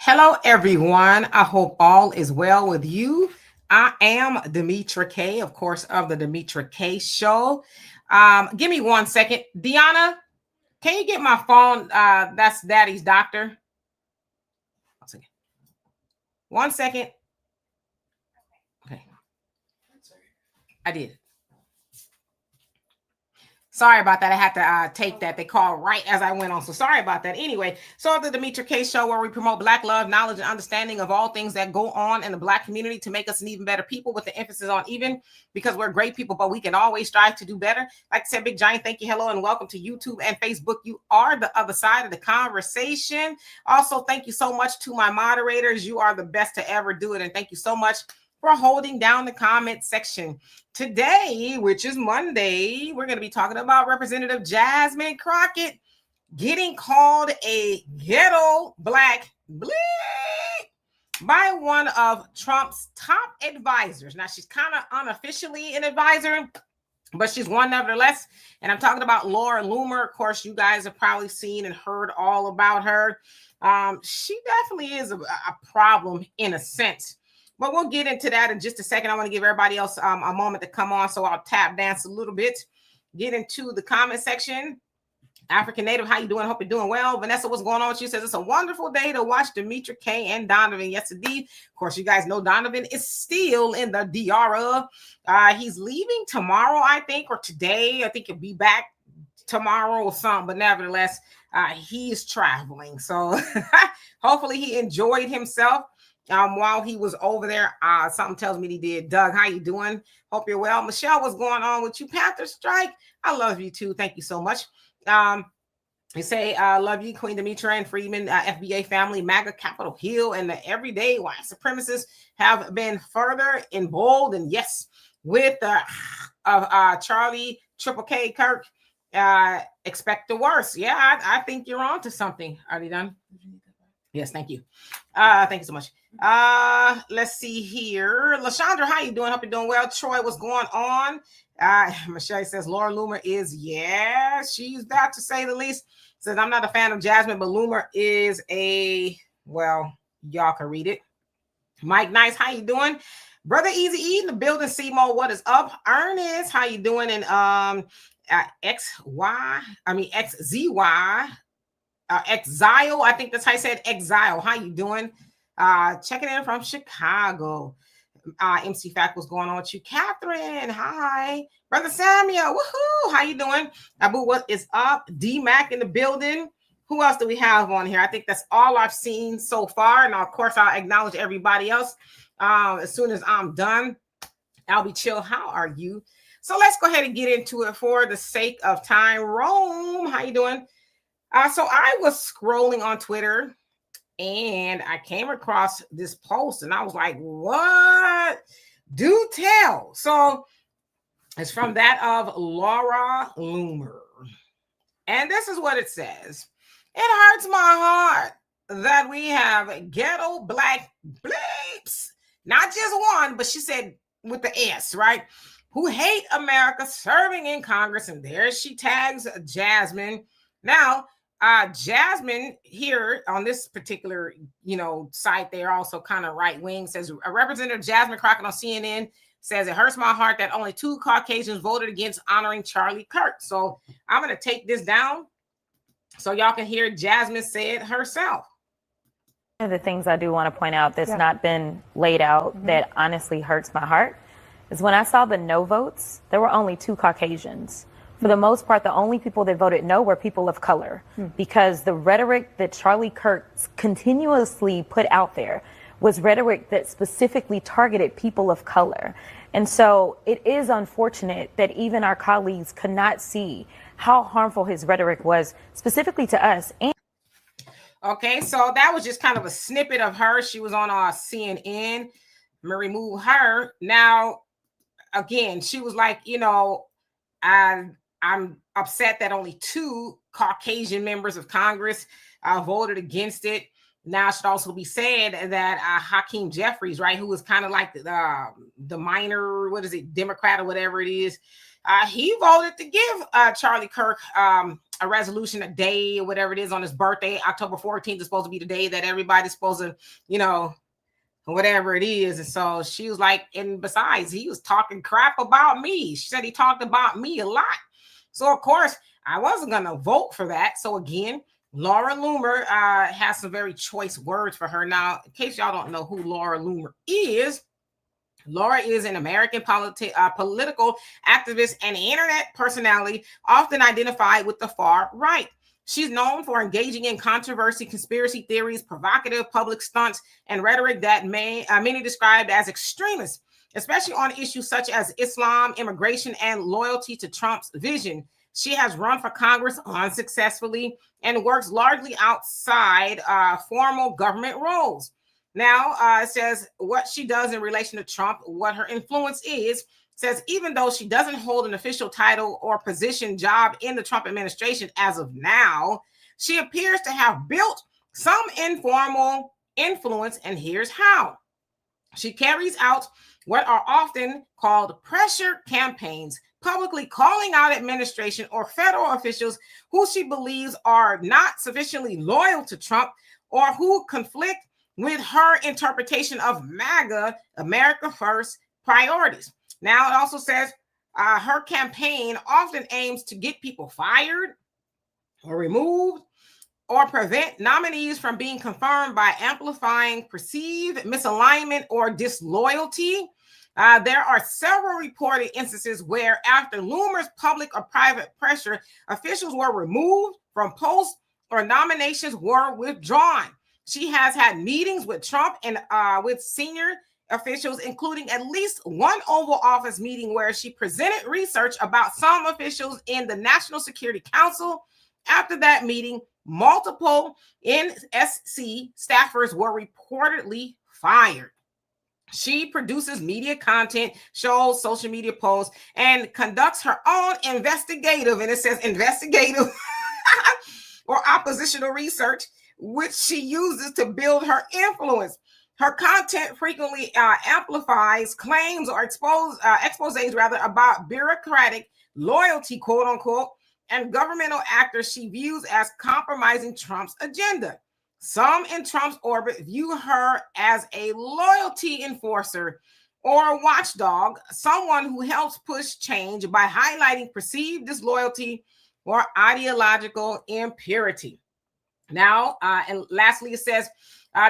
Hello, everyone. I hope all is well with you. I am Demetra K, of course, of the Demetra K Show. Give me 1 second. Deanna, can you get my phone? That's Daddy's doctor. 1 second. 1 second. Okay. I did. Sorry about that. I had to take that. They called right as I went on. So sorry about that. Anyway, so the Demetra K Show, where we promote Black love, knowledge, and understanding of all things that go on in the Black community to make us an even better people, with the emphasis on even, because we're great people, but we can always strive to do better. Like I said, big giant thank you, hello, and welcome to YouTube and Facebook. You are the other side of the conversation. Also, thank you so much to my moderators. You are the best to ever do it. And thank you so much for holding down the comment section. Today, which is Monday, we're going to be talking about Representative Jasmine Crockett getting called a ghetto black bleep by one of Trump's top advisors. Now, she's kind of unofficially an advisor, but she's one nevertheless. And I'm talking about Loomer. Of course, you guys have probably seen and heard all about her. She definitely is a problem in a sense. But we'll get into that in just a second. I want to give everybody else a moment to come on, so I'll tap dance a little bit. Get into the comment section. African Native, how you doing? Hope you're doing well. Vanessa, what's going on with you? Says it's a wonderful day to watch Demetra K and Donovan. Yes, indeed. Of course, you guys know Donovan is still in the DR. He's leaving tomorrow, I think, or today. I think he'll be back tomorrow or something. But nevertheless, he's traveling. So hopefully he enjoyed himself. While he was over there. Something tells me he did. Doug, how you doing? Hope you're well. Michelle, what's going on with you? Panther Strike, I love you too. Thank you so much. You say, love you, Queen Demetra and Freeman, FBA family, MAGA, Capitol Hill, and the everyday white supremacists have been further emboldened. Yes, with Charlie Triple K Kirk. Expect the worst. Yeah, I think you're on to something. Are you done? Yes, thank you. Thank you so much. Let's see here. LaShondra, how you doing? Hope you're doing well. Troy, what's going on? Michelle says Laura Loomer is, yeah, she's that, to say the least. Says I'm not a fan of Jasmine, but Loomer is a, well, y'all can read it. Mike Nice, how you doing? Brother Easy E in the building. Seymour, what is up? Ernest, how you doing? And XZY. Exile, I think that's how I said Exile. How you doing? Checking in from Chicago. MC Fact, what's going on with you? Catherine, hi. Brother Samuel, woohoo! How you doing? Abu, what is up? D-Mac in the building. Who else do we have on here? I think that's all I've seen so far. And of course, I'll acknowledge everybody else. As soon as I'm done, I'll be chill. How are you? So let's go ahead and get into it for the sake of time. Rome, how you doing? So I was scrolling on Twitter and I came across this post and I was like, what? Do tell. So it's from that of Laura Loomer. And this is what it says. It hurts my heart that we have ghetto black bleeps. Not just one, but she said with the S, right? Who hate America, serving in Congress. And there she tags Jasmine. Now, Jasmine here on this particular, site, they're also kind of right wing, says Representative Jasmine Crockett on CNN says it hurts my heart that only 2 Caucasians voted against honoring Charlie Kirk. So I'm going to take this down so y'all can hear Jasmine say it herself. One of the things I do want to point out that's not been laid out that honestly hurts my heart is when I saw the no votes, there were only 2 Caucasians. For the most part, the only people that voted no were people of color, because the rhetoric that Charlie Kirk continuously put out there was rhetoric that specifically targeted people of color. And so it is unfortunate that even our colleagues could not see how harmful his rhetoric was specifically to us. Okay, so that was just kind of a snippet of her. She was on CNN. I'm gonna remove her. Now, again, she was like, I'm upset that only 2 Caucasian members of Congress voted against it. Now, it should also be said that Hakeem Jeffries, right, who was kind of like the minor, Democrat or whatever it is, he voted to give Charlie Kirk a resolution, a day or whatever it is on his birthday. October 14th is supposed to be the day that everybody's supposed to, whatever it is. And so she was like, and besides, he was talking crap about me. She said he talked about me a lot. So, of course, I wasn't going to vote for that. So, again, Laura Loomer has some very choice words for her. Now, in case y'all don't know who Laura Loomer is, Laura is an American political activist and internet personality, often identified with the far right. She's known for engaging in controversy, conspiracy theories, provocative public stunts, and rhetoric that many described as extremist, especially on issues such as Islam, immigration, and loyalty to Trump's vision. She has run for Congress unsuccessfully and works largely outside formal government roles. Now, it says what she does in relation to Trump, what her influence is, says even though she doesn't hold an official title or position job in the Trump administration as of now, she appears to have built some informal influence, and here's how. She carries out what are often called pressure campaigns, publicly calling out administration or federal officials who she believes are not sufficiently loyal to Trump or who conflict with her interpretation of MAGA, America First priorities. Now, it also says her campaign often aims to get people fired or removed or prevent nominees from being confirmed by amplifying perceived misalignment or disloyalty. There are several reported instances where, after Loomer's public or private pressure, officials were removed from posts or nominations were withdrawn. She has had meetings with Trump and with senior officials, including at least one Oval Office meeting where she presented research about some officials in the National Security Council. After that meeting, multiple NSC staffers were reportedly fired. She produces media content, shows, social media posts, and conducts her own investigative, and it says investigative or oppositional research, which she uses to build her influence. Her content frequently amplifies claims or exposés about bureaucratic loyalty, quote unquote, and governmental actors she views as compromising Trump's agenda. Some in Trump's orbit view her as a loyalty enforcer or watchdog, someone who helps push change by highlighting perceived disloyalty or ideological impurity. Now, and lastly, it says,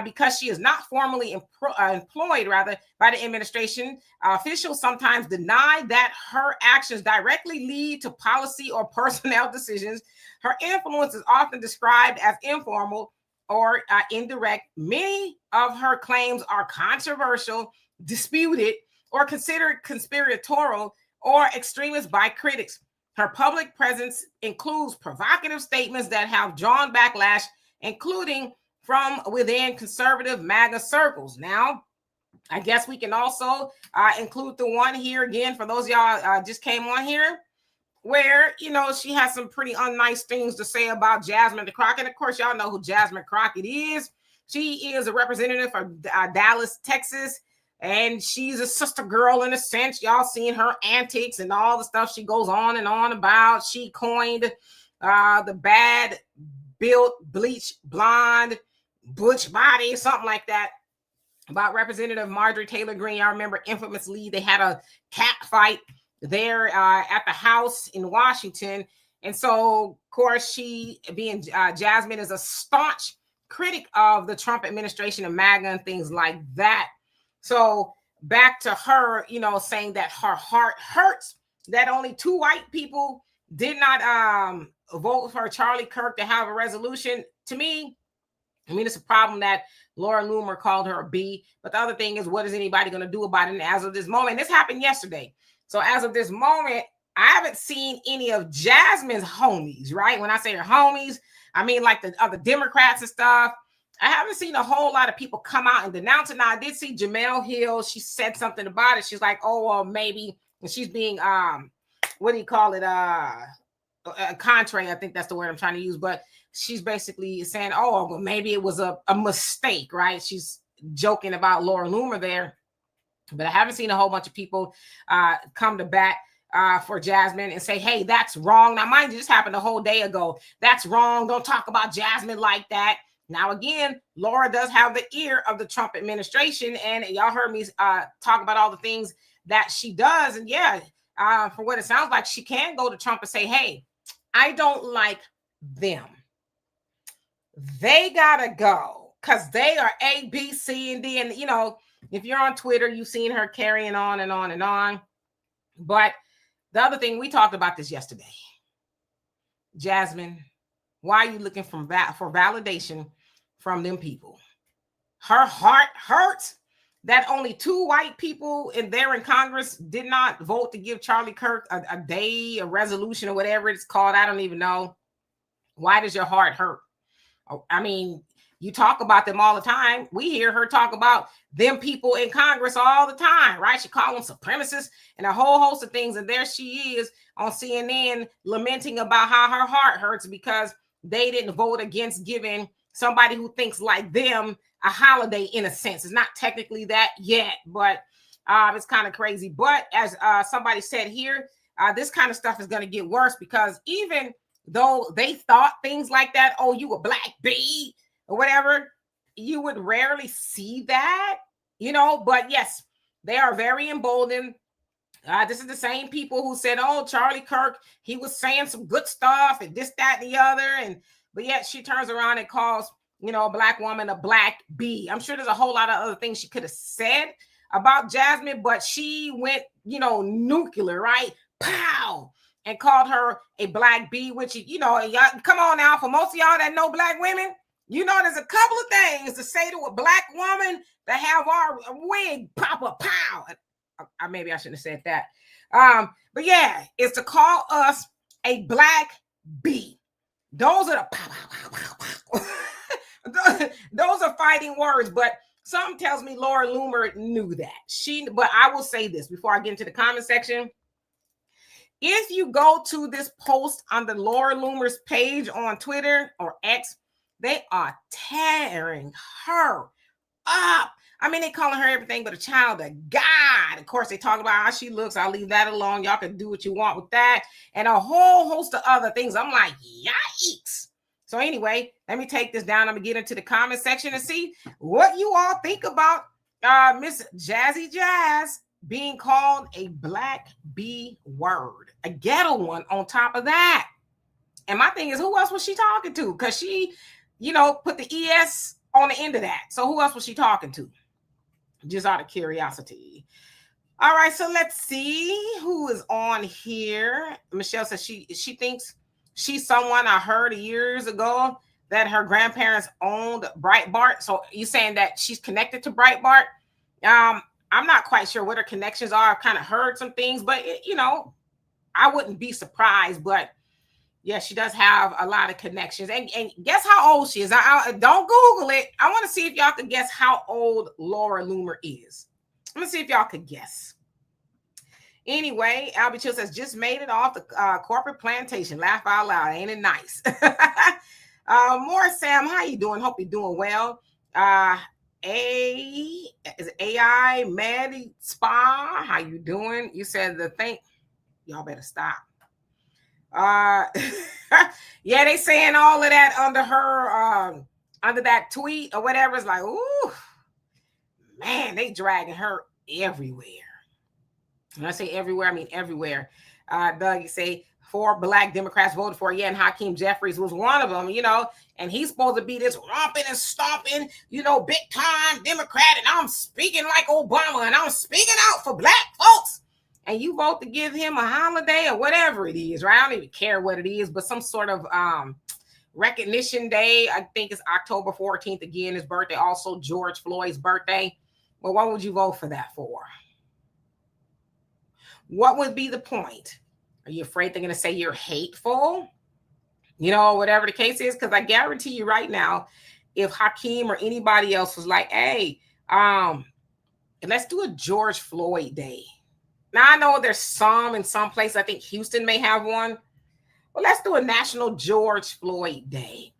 because she is not formally employed by the administration, officials sometimes deny that her actions directly lead to policy or personnel decisions. Her influence is often described as informal or indirect. Many of her claims are controversial, disputed, or considered conspiratorial or extremist by critics. Her public presence includes provocative statements that have drawn backlash, including from within conservative MAGA circles. Now, I guess we can also include the one here again for those of y'all just came on here, where, she has some pretty unnice things to say about Jasmine Crockett. Of course, y'all know who Jasmine Crockett is. She is a representative for Dallas, Texas, and she's a sister girl in a sense. Y'all seen her antics and all the stuff she goes on and on about. She coined the bad built, bleach, blonde, butch body, something like that, about Representative Marjorie Taylor Greene. Y'all remember infamously they had a cat fight there at the House in Washington. And so, of course, she, being Jasmine, is a staunch critic of the Trump administration and MAGA and things like that. So back to her, saying that her heart hurts that only 2 white people did not vote for Charlie Kirk to have a resolution. To me, it's a problem that Laura Loomer called her a B. But the other thing is, what is anybody going to do about it? And as of this moment, this happened yesterday. So as of this moment, I haven't seen any of Jasmine's homies, right? When I say her homies, I mean like the other Democrats and stuff. I haven't seen a whole lot of people come out and denounce it. Now, I did see Jamel Hill. She said something about it. She's like, oh, well, maybe. And she's being, what do you call it? Contrary, I think that's the word I'm trying to use. But she's basically saying, oh, well, maybe it was a mistake, right? She's joking about Laura Loomer there. But I haven't seen a whole bunch of people come to bat for Jasmine and say, hey, that's wrong. Now, mind you, this happened a whole day ago. That's wrong. Don't talk about Jasmine like that. Now, again, Laura does have the ear of the Trump administration, and y'all heard me talk about all the things that she does. And yeah, for what it sounds like, she can go to Trump and say, hey, I don't like them. They gotta go because they are A, B, C, and D. And, you know, if you're on Twitter, you've seen her carrying on and on and on. But the other thing, we talked about this yesterday. Jasmine, why are you looking for validation from them people? Her heart hurts that only 2 white people in Congress did not vote to give Charlie Kirk a day, a resolution, or whatever it's called. I don't even know. Why does your heart hurt? I mean, you talk about them all the time. We hear her talk about them people in Congress all the time, right? She calls them supremacists and a whole host of things. And there she is on CNN lamenting about how her heart hurts because they didn't vote against giving somebody who thinks like them a holiday, in a sense. It's not technically that yet, but it's kind of crazy. But as somebody said here, this kind of stuff is going to get worse because even though they thought things like that, oh, you a black bee or whatever, you would rarely see that, you know. But yes, they are very emboldened. This is the same people who said, oh, Charlie Kirk, he was saying some good stuff and this, that, and the other. But yet she turns around and calls, you know, a black woman a black bee. I'm sure there's a whole lot of other things she could have said about Jasmine, but she went, you know, nuclear, right? Pow! And called her a black bee, which, you know, y'all, come on now, for most of y'all that know black women, you know, there's a couple of things to say to a black woman that have our wig pop up, pow. Maybe I shouldn't have said that. But yeah, it's to call us a black bee. Those are the pow, pow, pow, pow, pow. Those are fighting words, but something tells me Laura Loomer knew that. But I will say this before I get into the comment section. If you go to this post on the Laura Loomer's page on Twitter or X, they are tearing her up. I mean, they calling her everything but a child of God. Of course, they talk about how she looks. I'll leave that alone. Y'all can do what you want with that. And a whole host of other things. I'm like, yikes. So anyway, let me take this down. I'm going to get into the comment section and see what you all think about Miss Jazzy Jazz being called a black B word, a ghetto one on top of that. And my thing is, who else was she talking to? Because she, you know, put the ES on the end of that. So who else was she talking to? Just out of curiosity. All right, so let's see who is on here. Michelle says she thinks she's someone I heard years ago that her grandparents owned Breitbart. So you saying that she's connected to Breitbart? I'm not quite sure what her connections are. I've kind of heard some things, but you know, I wouldn't be surprised. But yeah, she does have a lot of connections. And guess how old she is? Don't Google it. I want to see if y'all can guess how old Laura Loomer is. I'm gonna see if y'all could guess. Anyway, Albie Chill says, just made it off the corporate plantation. Laugh out loud. Ain't it nice? More Sam, how you doing? Hope you're doing well. Is AI Maddie Spa? How you doing? You said the thing. Y'all better stop. Yeah, they saying all of that under her under that tweet or whatever. It's like, ooh, man, they dragging her everywhere. When I say everywhere, I mean everywhere. Doug, you say 4 black Democrats voted for, yeah, and Hakeem Jeffries was one of them, you know, and he's supposed to be this romping and stomping, you know, big time Democrat, and I'm speaking like Obama, and I'm speaking out for black folks, and you vote to give him a holiday or whatever it is, right? I don't even care what it is, but some sort of recognition day. I think it's October 14th, again, his birthday, also George Floyd's birthday. Well, what would you vote for that for? What would be the point? Are you afraid they're going to say you're hateful? You know, whatever the case is, because I guarantee you right now, if Hakeem or anybody else was like, hey, let's do a George Floyd Day. Now, I know there's some in some place. I think Houston may have one. Well, let's do a National George Floyd Day.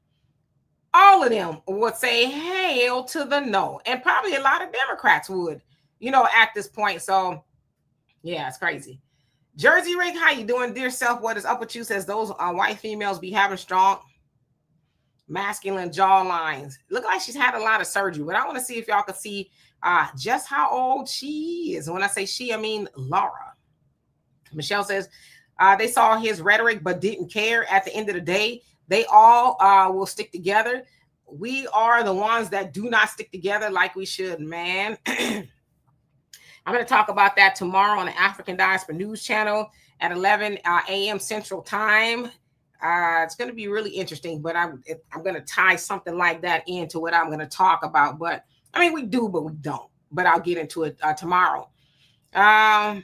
All of them would say, hell to the no. And probably a lot of Democrats would, you know, at this point. So, yeah, it's crazy. Jersey Rick, how you doing? Dear self, what is up with you? Says those white females be having strong masculine jaw lines. Look like she's had a lot of surgery, but I want to see if y'all can see just how old she is. And when I say she, I mean Laura. Michelle says they saw his rhetoric but didn't care. At the end of the day, they all will stick together. We are the ones that do not stick together like we should, man. I'm going to talk about that tomorrow on the African Diaspora News Channel at 11 a.m. Central Time. It's going to be really interesting, but I'm going to tie something like that into what I'm going to talk about. But I mean, we do, but we don't. But I'll get into it tomorrow. AI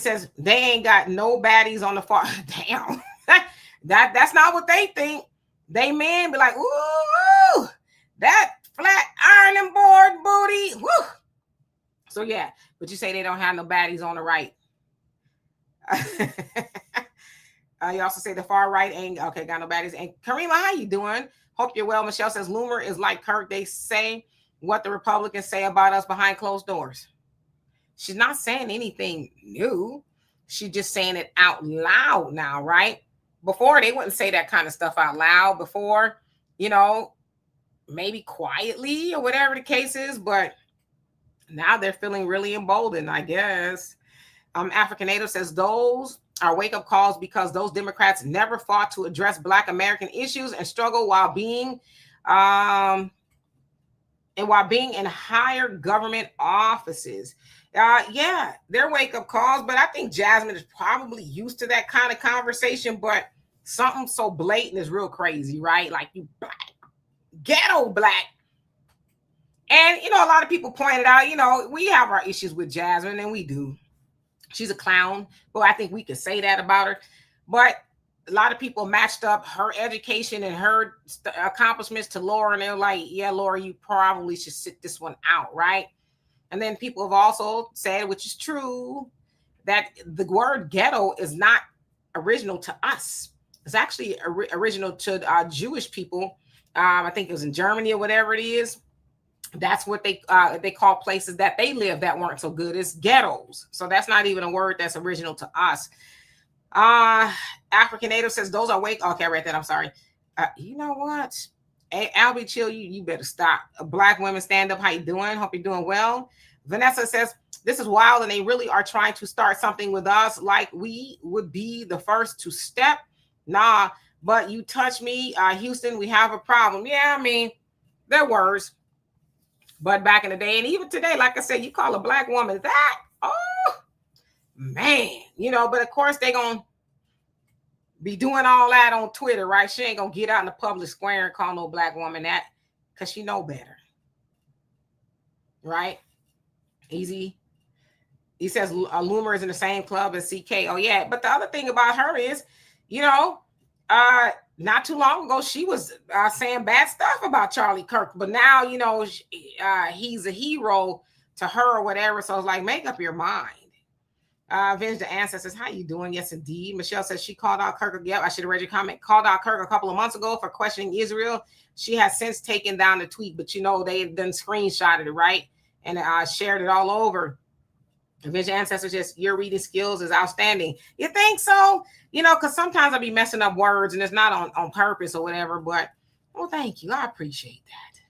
says they ain't got no baddies on the far. Damn, that's not what they think. They men be like, ooh, that flat ironing board booty. Woo. So yeah, but you say they don't have no baddies on the right. You also say the far right ain't okay. Got no baddies. And Karima, how you doing? Hope you're well. Michelle says Loomer is like Kirk. They say what the Republicans say about us behind closed doors. She's not saying anything new. She's just saying it out loud now, right? Before, they wouldn't say that kind of stuff out loud. Before, you know, maybe quietly or whatever the case is. But now they're feeling really emboldened, I guess. African Native says those are wake-up calls because those Democrats never fought to address Black American issues and struggle while being in higher government offices. Yeah, they're wake-up calls, but I think Jasmine is probably used to that kind of conversation, but something so blatant is real crazy, right? Like, you black, ghetto black. And, you know, a lot of people pointed out, you know, we have our issues with Jasmine, and we do. She's a clown. Well, I think we can say that about her. But a lot of people matched up her education and her accomplishments to Laura, and they're like, yeah, Laura, you probably should sit this one out, right? And then people have also said, which is true, that the word ghetto is not original to us. It's actually original to Jewish people. I think it was in Germany or whatever it is. That's what they call places that they live that weren't so good. It's ghettos. So that's not even a word that's original to us. African Native says those are wake. Okay, I read that. I'm sorry. You know what? Hey, Albie, chill. You better stop. Black women stand up. How you doing? Hope you're doing well. Vanessa says this is wild, and they really are trying to start something with us, like we would be the first to step. Nah, but you touch me, Houston. We have a problem. Yeah, I mean, they're words. But back in the day, and even today, like I said, you call a Black woman that, oh, man. You know, but of course, they're going to be doing all that on Twitter, right? She ain't going to get out in the public square and call no Black woman that because she know better. Right? Easy. He says Loomer is in the same club as CK. Oh, yeah. But the other thing about her is, you know, not too long ago, she was saying bad stuff about Charlie Kirk. But now, you know, he's a hero to her or whatever. So it's like, make up your mind. Vince the Ancestors, how you doing? Yes, indeed. Michelle says she called out Kirk. Yep, I should have read your comment. Called out Kirk a couple of months ago for questioning Israel. She has since taken down the tweet, but, you know, they've done screenshotted it, right? And shared it all over. Vince Ancestors, just your reading skills is outstanding. You think so? You know, because sometimes I be messing up words and it's not on purpose or whatever, but well, thank you. I appreciate that.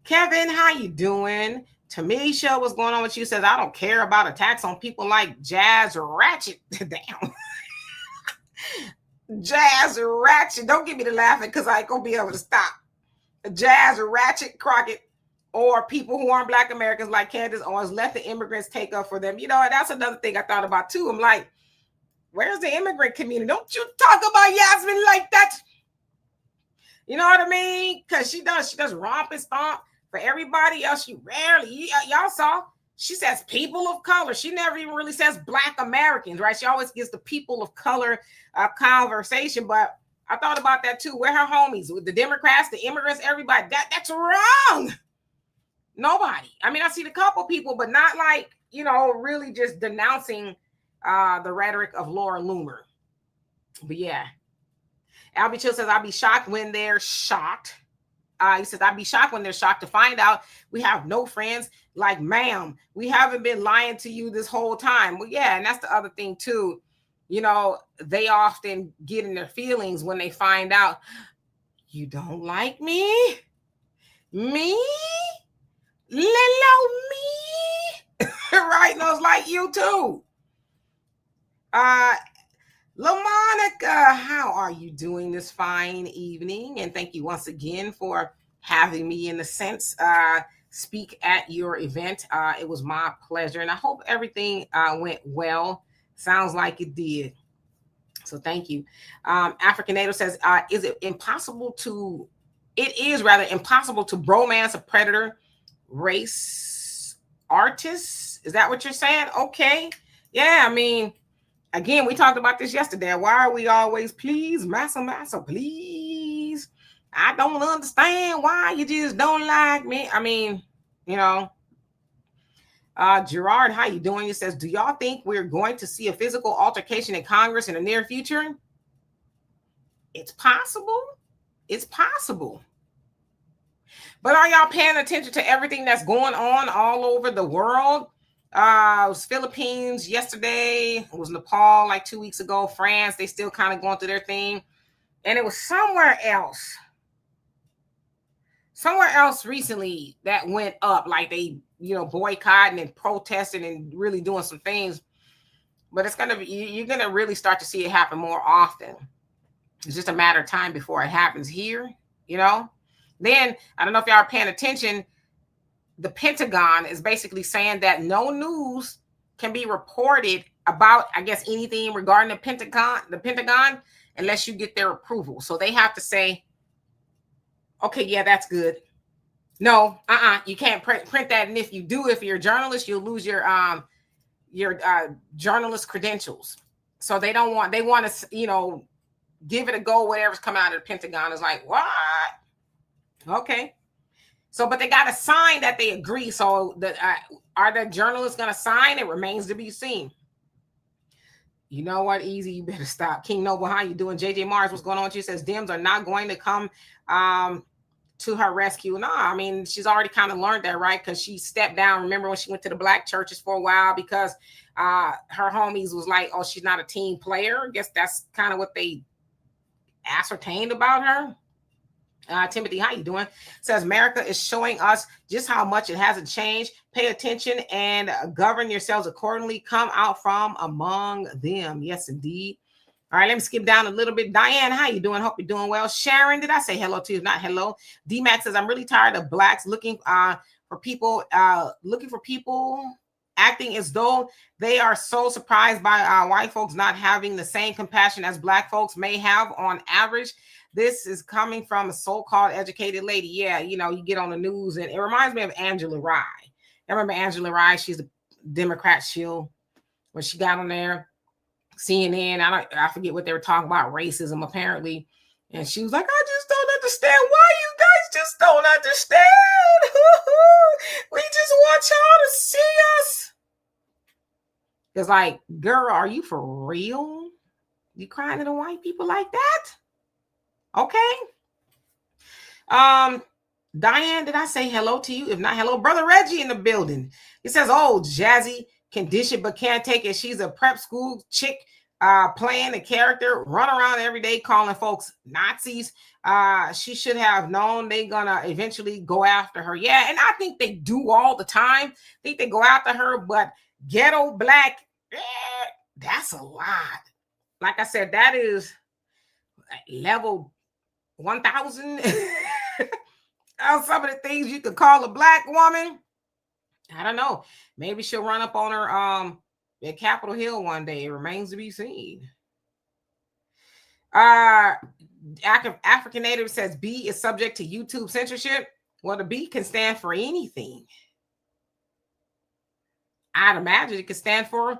Kevin, how you doing? Tamisha, what's going on with you? Says, I don't care about attacks on people like Jazz Ratchet. Damn. Jazz Ratchet. Don't get me to laughing because I ain't going to be able to stop. Jazz Ratchet Crockett. Or people who aren't Black Americans like Candace Owens, let the immigrants take up for them. You know, that's another thing I thought about too. I'm like, where's the immigrant community? Don't you talk about Jasmine like that. You know what I mean? Because she does romp and stomp for everybody else. She rarely, y'all saw, she says people of color. She never even really says Black Americans, right? She always gives the people of color conversation. But I thought about that too. Where her homies, with the Democrats, the immigrants, everybody, that's wrong. Nobody. I mean, I see a couple people, but not like, you know, really just denouncing the rhetoric of Laura Loomer. But yeah. Albie Chill says, I'll be shocked when they're shocked. He says, I'd be shocked when they're shocked to find out we have no friends. Like, ma'am, we haven't been lying to you this whole time. Well, yeah, and that's the other thing too. You know, they often get in their feelings when they find out you don't like me. Me? Lilo me? Right? And I was like, you too. LaMonica, how are you doing this fine evening? And thank you once again for having me, in a sense, speak at your event. It was my pleasure, and I hope everything went well. Sounds like it did. So thank you. African Native says, is it impossible to, it is rather impossible to bromance a predator race artist? Is that what you're saying? Okay. Yeah, I mean, again, we talked about this yesterday. Why are we always, please, massa, please? I don't understand why you just don't like me. I mean, you know, Gerard, how you doing? He says, do y'all think we're going to see a physical altercation in Congress in the near future? It's possible. It's possible. But are y'all paying attention to everything that's going on all over the world? It was Philippines yesterday. It was Nepal like 2 weeks ago. France, they still kind of going through their thing. And it was somewhere else recently that went up, like they, you know, boycotting and protesting and really doing some things. But it's going to be, you're going to really start to see it happen more often. It's just a matter of time before it happens here, you know. Then, I don't know if y'all are paying attention, the Pentagon is basically saying that no news can be reported about, I guess, anything regarding the Pentagon, unless you get their approval. So they have to say, okay, yeah, that's good. No, you can't print that. And if you do, if you're a journalist, you'll lose your journalist credentials. So they want to, you know, give it a go. Whatever's coming out of the Pentagon is like, what? Okay. So, but they got to sign that they agree. So are the journalists going to sign? It remains to be seen. You know what? Easy. You better stop. King Noble, how you doing? JJ Mars, what's going on? She says, Dems are not going to come to her rescue. No, I mean, she's already kind of learned that, right? Because she stepped down. Remember when she went to the black churches for a while because her homies was like, oh, she's not a team player. I guess that's kind of what they ascertained about her. Timothy, how you doing? Says America is showing us just how much it hasn't changed. Pay attention and govern yourselves accordingly. Come out from among them. Yes, indeed. All right, let me skip down a little bit. Diane, how you doing? Hope you're doing well. Sharon, did I say hello to you? If not, hello. D-Max says, I'm really tired of blacks looking for people acting as though they are so surprised by white folks not having the same compassion as black folks may have on average. This is coming from a so-called educated lady. Yeah, you know, you get on the news, and it reminds me of Angela Rye. I remember Angela Rye. She's a Democrat shill. When she got on there, CNN, I forget what they were talking about, racism apparently. And she was like, I just don't understand why you guys just don't understand. We just want y'all to see us. It's like, girl, are you for real? You crying to the white people like that? Okay. Diane, did I say hello to you? If not, hello. Brother Reggie in the building. He says, oh, Jazzy can dish it but can't take it. She's a prep school chick playing a character, run around every day calling folks Nazis. She should have known they're gonna eventually go after her. Yeah, and I think they do all the time. I think they go after her, but ghetto black, that's a lot. Like I said, that is level 1,000. Some of the things you could call a black woman. I don't know. Maybe she'll run up on her at Capitol Hill one day. It remains to be seen. African Native says B is subject to YouTube censorship. Well, the B can stand for anything. I'd imagine it could stand for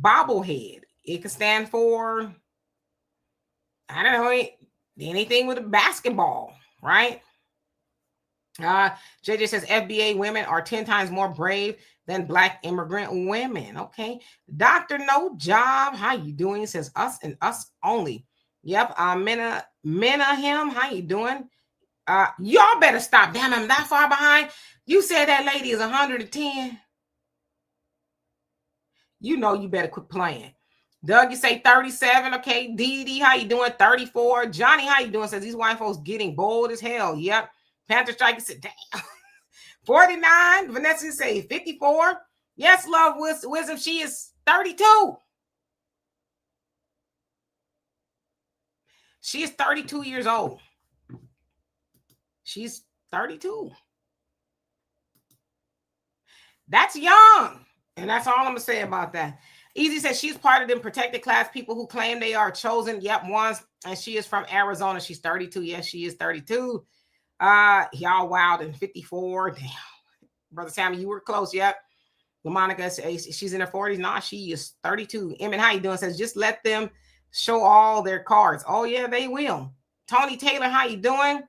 bobblehead. It could stand for, I don't know, anything with a basketball, right? JJ says FBA women are 10 times more brave than black immigrant women. Okay. Dr. No Job, how you doing? He says us and us only. Yep. Menahem, how you doing? Y'all better stop. Damn, I'm that far behind. You said that lady is 110. You know you better quit playing. Doug, you say 37. Okay. Dee, how you doing? 34. Johnny, how you doing? Says these white folks getting bold as hell. Yep. Panther Striker said, damn. 49. Vanessa say 54. Yes, love wisdom. She is 32. She is 32 years old. She's 32. That's young. And that's all I'm going to say about that. Easy says she's part of them protected class people who claim they are chosen. Yep, ones. And she is from Arizona. She's 32. Yes, she is 32. Y'all wild and 54. Damn. Brother Sammy, you were close. Yep. LaMonica, she's in her 40s. Nah, she is 32. Emmett, how you doing? Says just let them show all their cards. Oh, yeah, they will. Tony Taylor, how you doing?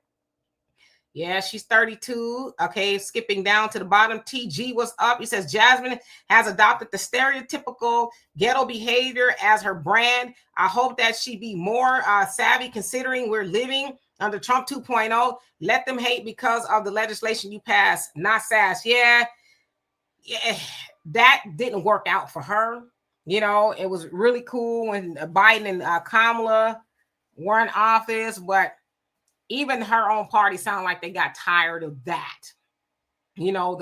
Yeah, she's 32. Okay, skipping down to the bottom. TG, what's up? He says Jasmine has adopted the stereotypical ghetto behavior as her brand. I hope that she be more savvy considering we're living under Trump 2.0. Let them hate because of the legislation you passed, not sass. Yeah, that didn't work out for her. You know, it was really cool when Biden and Kamala were in office, but even her own party sound like they got tired of that. You know,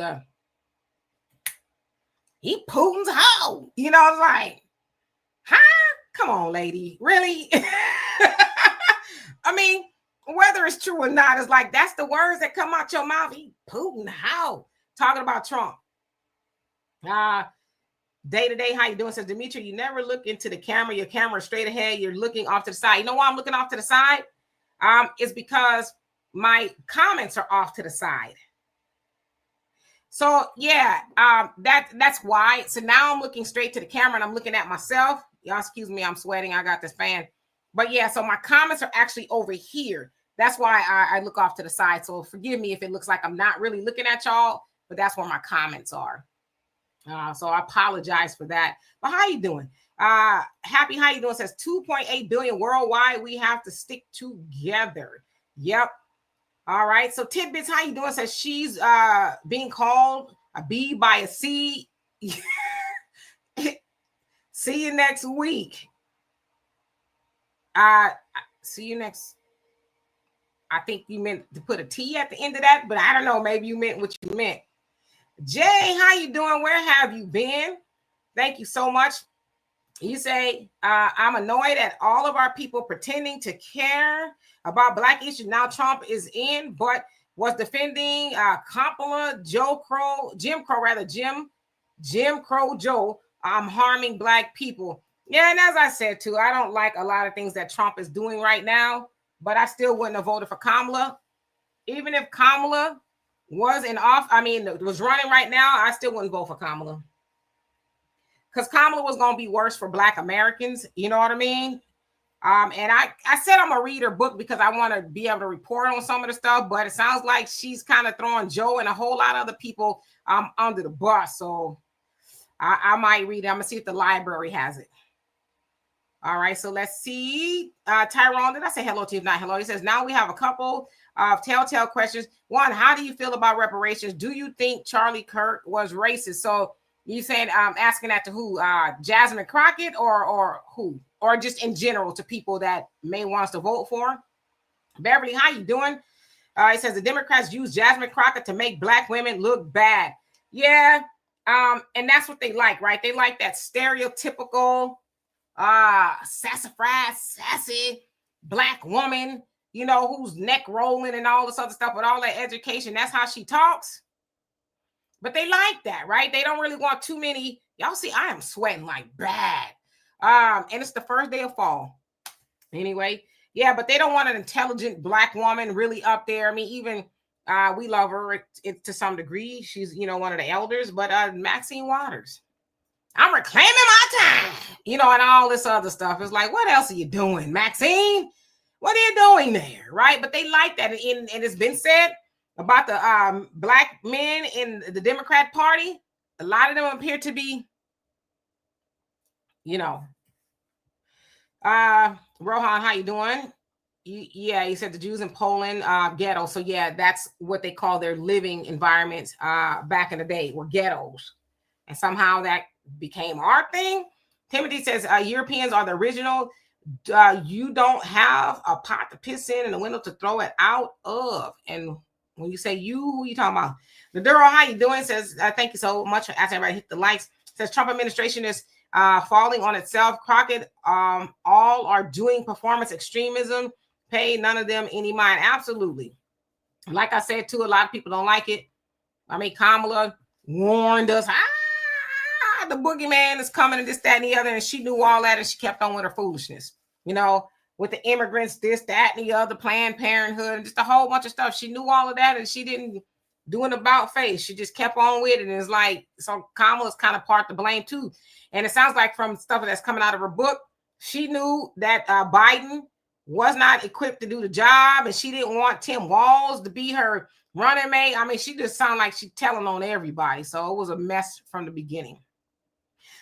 he Putin's hoe. You know, it's like, huh? Come on, lady. Really? I mean, whether it's true or not, it's like, that's the words that come out your mouth. He Putin hoe. Talking about Trump. Day to day, how you doing? Says Dimitri, you never look into the camera. Your camera is straight ahead. You're looking off to the side. You know why I'm looking off to the side? It's because my comments are off to the side. So yeah, that's why. So now I'm looking straight to the camera and I'm looking at myself. Y'all excuse me, I'm sweating. I got this fan. But yeah, so my comments are actually over here. That's why I look off to the side. So forgive me if it looks like I'm not really looking at y'all, but that's where my comments are. So I apologize for that. But how you doing? Happy, how you doing? Says 2.8 billion worldwide. We have to stick together. Yep. All right. So Tidbits, how you doing? Says she's being called a B by a C. See you next week. See you next. I think you meant to put a T at the end of that, but I don't know. Maybe you meant what you meant. Jay, how you doing? Where have you been? Thank you so much. You say, I'm annoyed at all of our people pretending to care about Black issues. Now Trump is in, but was defending Kamala, Jim Crow Joe, harming Black people. Yeah, and as I said too, I don't like a lot of things that Trump is doing right now, but I still wouldn't have voted for Kamala. Even if Kamala was was running right now, I still wouldn't vote for Kamala. Because Kamala was going to be worse for Black Americans. You know what I mean? And I said I'm going to read her book because I want to be able to report on some of the stuff. But it sounds like she's kind of throwing Joe and a whole lot of other people under the bus. So I might read it. I'm going to see if the library has it. All right. So let's see. Tyrone, did I say hello to you? If not hello. He says, now we have a couple of telltale questions. One, how do you feel about reparations? Do you think Charlie Kirk was racist? So you saying asking that to who? Jasmine Crockett or who? Or just in general to people that may want us to vote for? Beverly, how you doing? He says the Democrats use Jasmine Crockett to make Black women look bad. Yeah, and that's what they like, right? They like that stereotypical sassafras, sassy Black woman, you know, who's neck rolling and all this other stuff with all that education. That's how she talks. But they like that, right? They don't really want too many. Y'all see, I am sweating like bad. And it's the first day of fall. Anyway, yeah, but they don't want an intelligent Black woman really up there. I mean, even we love her to some degree. She's, you know, one of the elders, but Maxine Waters. I'm reclaiming my time, you know, and all this other stuff. It's like, what else are you doing, Maxine? What are you doing there, right? But they like that. And it's been said about the Black men in the Democrat Party. A lot of them appear to be, you know. Rohan, how you doing? Yeah, he said the Jews in Poland, ghetto. So yeah, that's what they call their living environments back in the day, were ghettos. And somehow that became our thing. Timothy says Europeans are the original. You don't have a pot to piss in and a window to throw it out of. And when you say you, who you talking about? The Duro, how you doing? Says thank you so much for asking everybody hit the likes. Says Trump administration is falling on itself. Crockett, all are doing performance extremism. Pay none of them any mind. Absolutely. Like I said too, a lot of people don't like it. I mean, Kamala warned us. The boogeyman is coming and this, that, and the other. And she knew all that and she kept on with her foolishness. You know, with the immigrants, this, that, and the other, Planned Parenthood, and just a whole bunch of stuff. She knew all of that and she didn't do an about face. She just kept on with it. And it's like, so Kamala's kind of part to blame too. And it sounds like from stuff that's coming out of her book, she knew that Biden was not equipped to do the job and she didn't want Tim Walz to be her running mate. I mean, she just sounded like she's telling on everybody. So it was a mess from the beginning.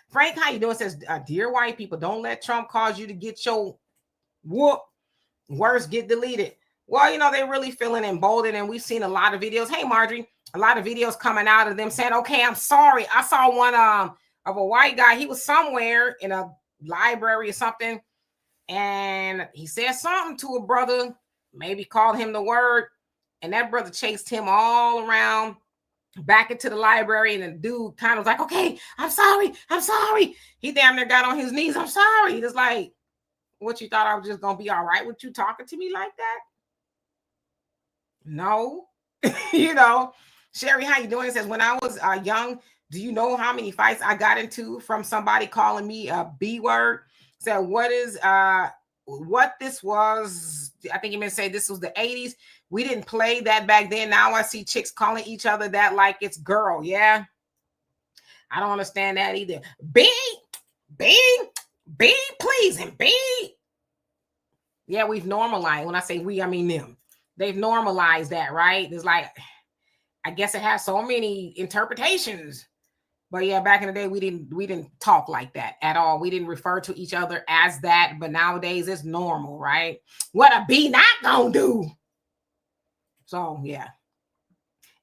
Frank, how you doing? Says, dear white people, don't let Trump cause you to get your whoop. Words get deleted. Well, you know, they're really feeling emboldened, and we've seen a lot of videos. Hey, Marjorie, a lot of videos coming out of them saying, okay, I'm sorry. I saw one of a white guy. He was somewhere in a library or something, and he said something to a brother, maybe called him the word, and that brother chased him all around back into the library, and the dude kind of was like, okay, I'm sorry. He damn near got on his knees. I'm sorry. It's like, what, you thought I was just gonna be all right with you talking to me like that? No. You know, Sherry, how you doing? It says, when I was young, do you know how many fights I got into from somebody calling me a B word? So what this was, I think you meant to say this was the 80s. We didn't play that back then. Now I see chicks calling each other that like it's girl. Yeah. I don't understand that either. B, please, and B. Yeah, we've normalized. When I say we, I mean them. They've normalized that, right? It's like, I guess it has so many interpretations. But yeah, back in the day, we didn't talk like that at all. We didn't refer to each other as that. But nowadays, it's normal, right? What a B not gonna do. So yeah.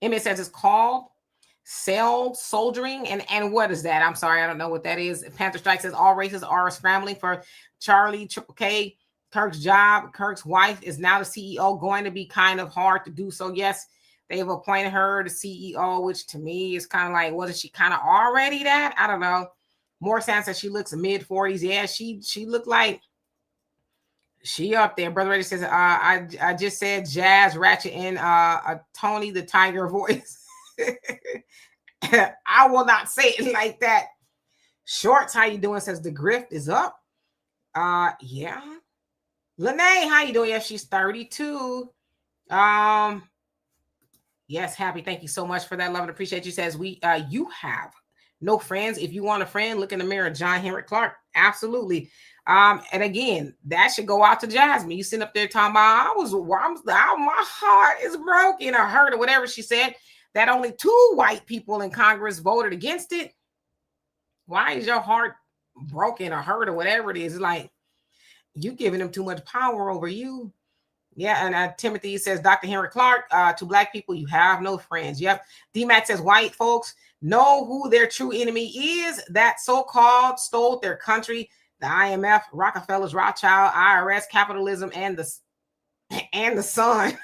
Emmett says it's called cell soldiering. And what is that? I'm sorry, I don't know what that is. Panther Strike says all races are scrambling for Charlie Triple K. Kirk's job. Kirk's wife is now the CEO, going to be kind of hard to do so. Yes, they've appointed her the CEO, which to me is kind of like, wasn't she kind of already that? I don't know. More Sand says she looks mid-40s. Yeah, she looked like she up there. Brother Reddy says, I just said Jazz Ratchet in a Tony the Tiger voice. I will not say it like that. Shorts, how you doing? Says the grift is up. Yeah. Lene, how you doing? Yes, she's 32. Yes, happy. Thank you so much for that love and appreciate you. Says you have no friends. If you want a friend, look in the mirror. John Henry Clark. Absolutely. And again, that should go out to Jasmine. You sitting up there talking about my heart is broken or hurt or whatever she said. That only 2 white people in Congress voted against it. Why is your heart broken or hurt or whatever it is? It's like, you giving them too much power over you. Yeah, and Timothy says, Dr. Henry Clark, to black people, you have no friends. Yep. D-Mac says, white folks know who their true enemy is. That so-called stole their country, the IMF, Rockefellers, Rothschild, IRS, capitalism, and the sun.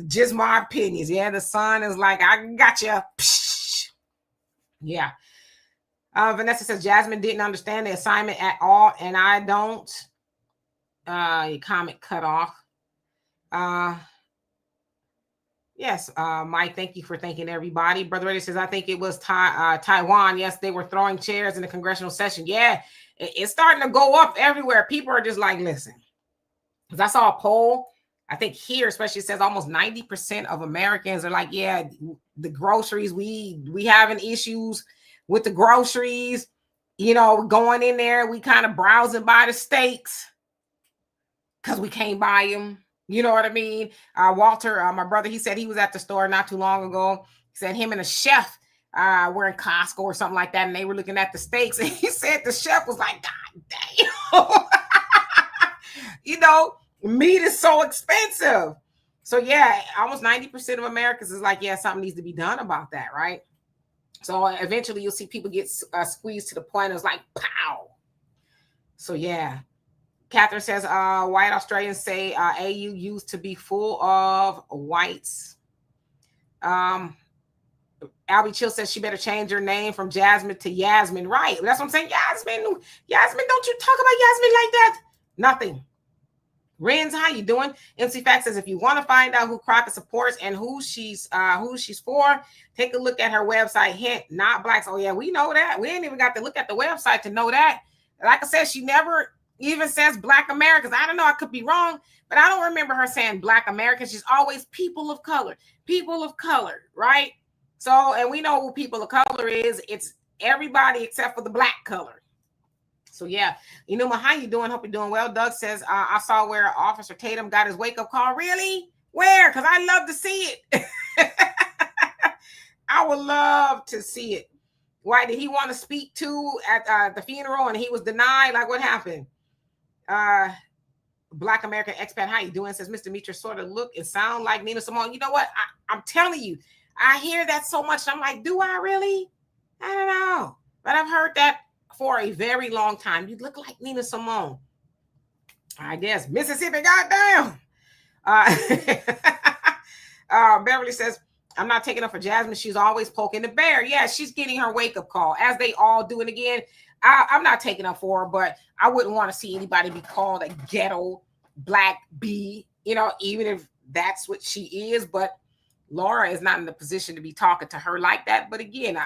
Just my opinions. Yeah, the sun is like, I got you. Yeah. Vanessa says Jasmine didn't understand the assignment at all, and I don't. Your comment cut off. Yes, Mike, thank you for thanking everybody. Brother Reddy says, I think it was Taiwan. Yes, they were throwing chairs in the congressional session. Yeah, it's starting to go up everywhere. People are just like, listen. Because I saw a poll, I think here especially, it says almost 90% of Americans are like, yeah, the groceries, we having issues with the groceries, you know, going in there, we kind of browsing by the steaks because we can't buy them. You know what I mean? Walter, my brother, he said he was at the store not too long ago. He said him and a chef were in Costco or something like that, and they were looking at the steaks. And he said the chef was like, God damn. You know, Meat is so expensive. So yeah, almost 90% of Americans is like, yeah, something needs to be done about that, right? So eventually you'll see people get squeezed to the point it's like, pow. So yeah. Catherine says, white Australians say AU used to be full of whites. Albie Chill says she better change her name from Jasmine to Yasmin. Right. That's what I'm saying. Yasmin, don't you talk about Yasmin like that. Nothing. Renz, how you doing? MC Fact says if you want to find out who Crockett supports and who she's for, take a look at her website. Hint, not blacks. Oh yeah, we know that. We ain't even got to look at the website to know that. Like I said, she never even says Black Americans. I don't know. I could be wrong, but I don't remember her saying Black Americans. She's always people of color, right? So, and we know who people of color is. It's everybody except for the black color. So yeah, how you doing? Hope you're doing well. Doug says, I saw where Officer Tatum got his wake-up call. Really? Where? Because I love to see it. I would love to see it. Why did he want to speak to at the funeral and he was denied? Like what happened? Black American expat, how you doing? Says Mr. Mitra sort of look and sound like Nina Simone. You know what? I'm telling you, I hear that so much. I'm like, do I really? I don't know. But I've heard that for a very long time. You look like Nina Simone. I guess. Mississippi, goddamn. Beverly says, I'm not taking up for Jasmine. She's always poking the bear. Yeah, she's getting her wake-up call, as they all do. And again, I'm not taking up for her, but I wouldn't want to see anybody be called a ghetto black bee, even if that's what she is. But Laura is not in the position to be talking to her like that. But again,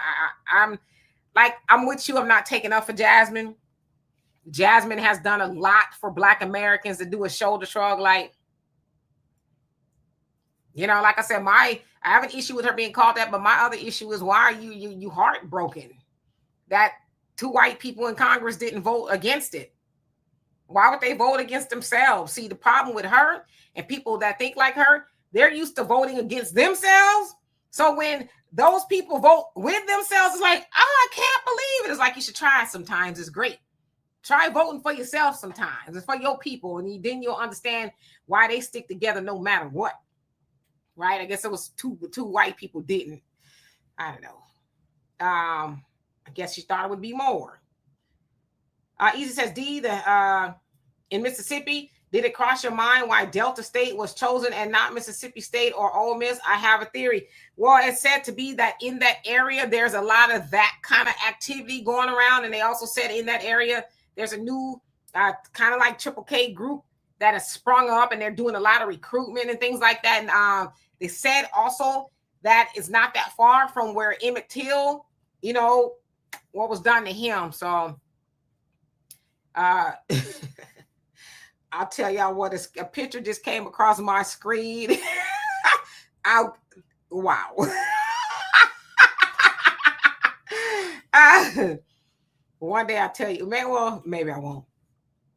I'm with you. I'm not taking up for Jasmine. Jasmine has done a lot for Black Americans to do a shoulder shrug. Like I said, I have an issue with her being called that, but my other issue is, why are you heartbroken that 2 white people in Congress didn't vote against it? Why would they vote against themselves? See, the problem with her and people that think like her, they're used to voting against themselves. So when those people vote with themselves, it's like, I can't believe it. It's like, you should try it sometimes. It's great. Try voting for yourself sometimes. It's for your people. And then you'll understand why they stick together no matter what. Right? I guess it was two white people didn't. I don't know. I guess she thought it would be more. Easy says, D, in Mississippi, did it cross your mind why Delta State was chosen and not Mississippi State or Ole Miss? I have a theory. Well, it's said to be that in that area, there's a lot of that kind of activity going around. And they also said in that area, there's a new kind of like Triple K group that has sprung up, and they're doing a lot of recruitment and things like that. And they said also that it's not that far from where Emmett Till, what was done to him. So I'll tell y'all what, a picture just came across my screen. Wow. One day I'll tell you, man, well, maybe I won't.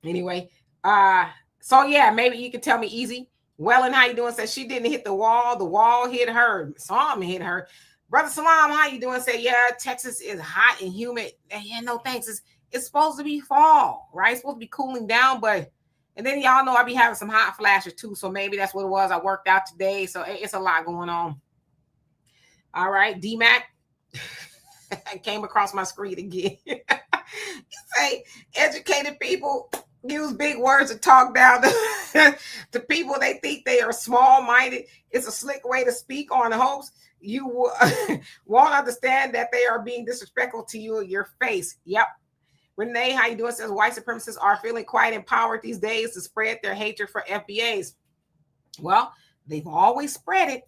Anyway, so yeah, maybe you can tell me easy. Wellen, how you doing? Says she didn't hit the wall hit her. Something hit her. Brother Salam, how you doing? Say, yeah, Texas is hot and humid. Yeah, no thanks. It's supposed to be fall, right? It's supposed to be cooling down, and then y'all know I be having some hot flashes too, so maybe that's what it was. I worked out today, so it's a lot going on. All right, D-Mac came across my screen again. You say educated people use big words to talk down to people they think they are small-minded. It's a slick way to speak on hopes you won't understand that they are being disrespectful to you in your face. Yep. Renee, how you doing? Says white supremacists are feeling quite empowered these days to spread their hatred for FBAs. Well, they've always spread it,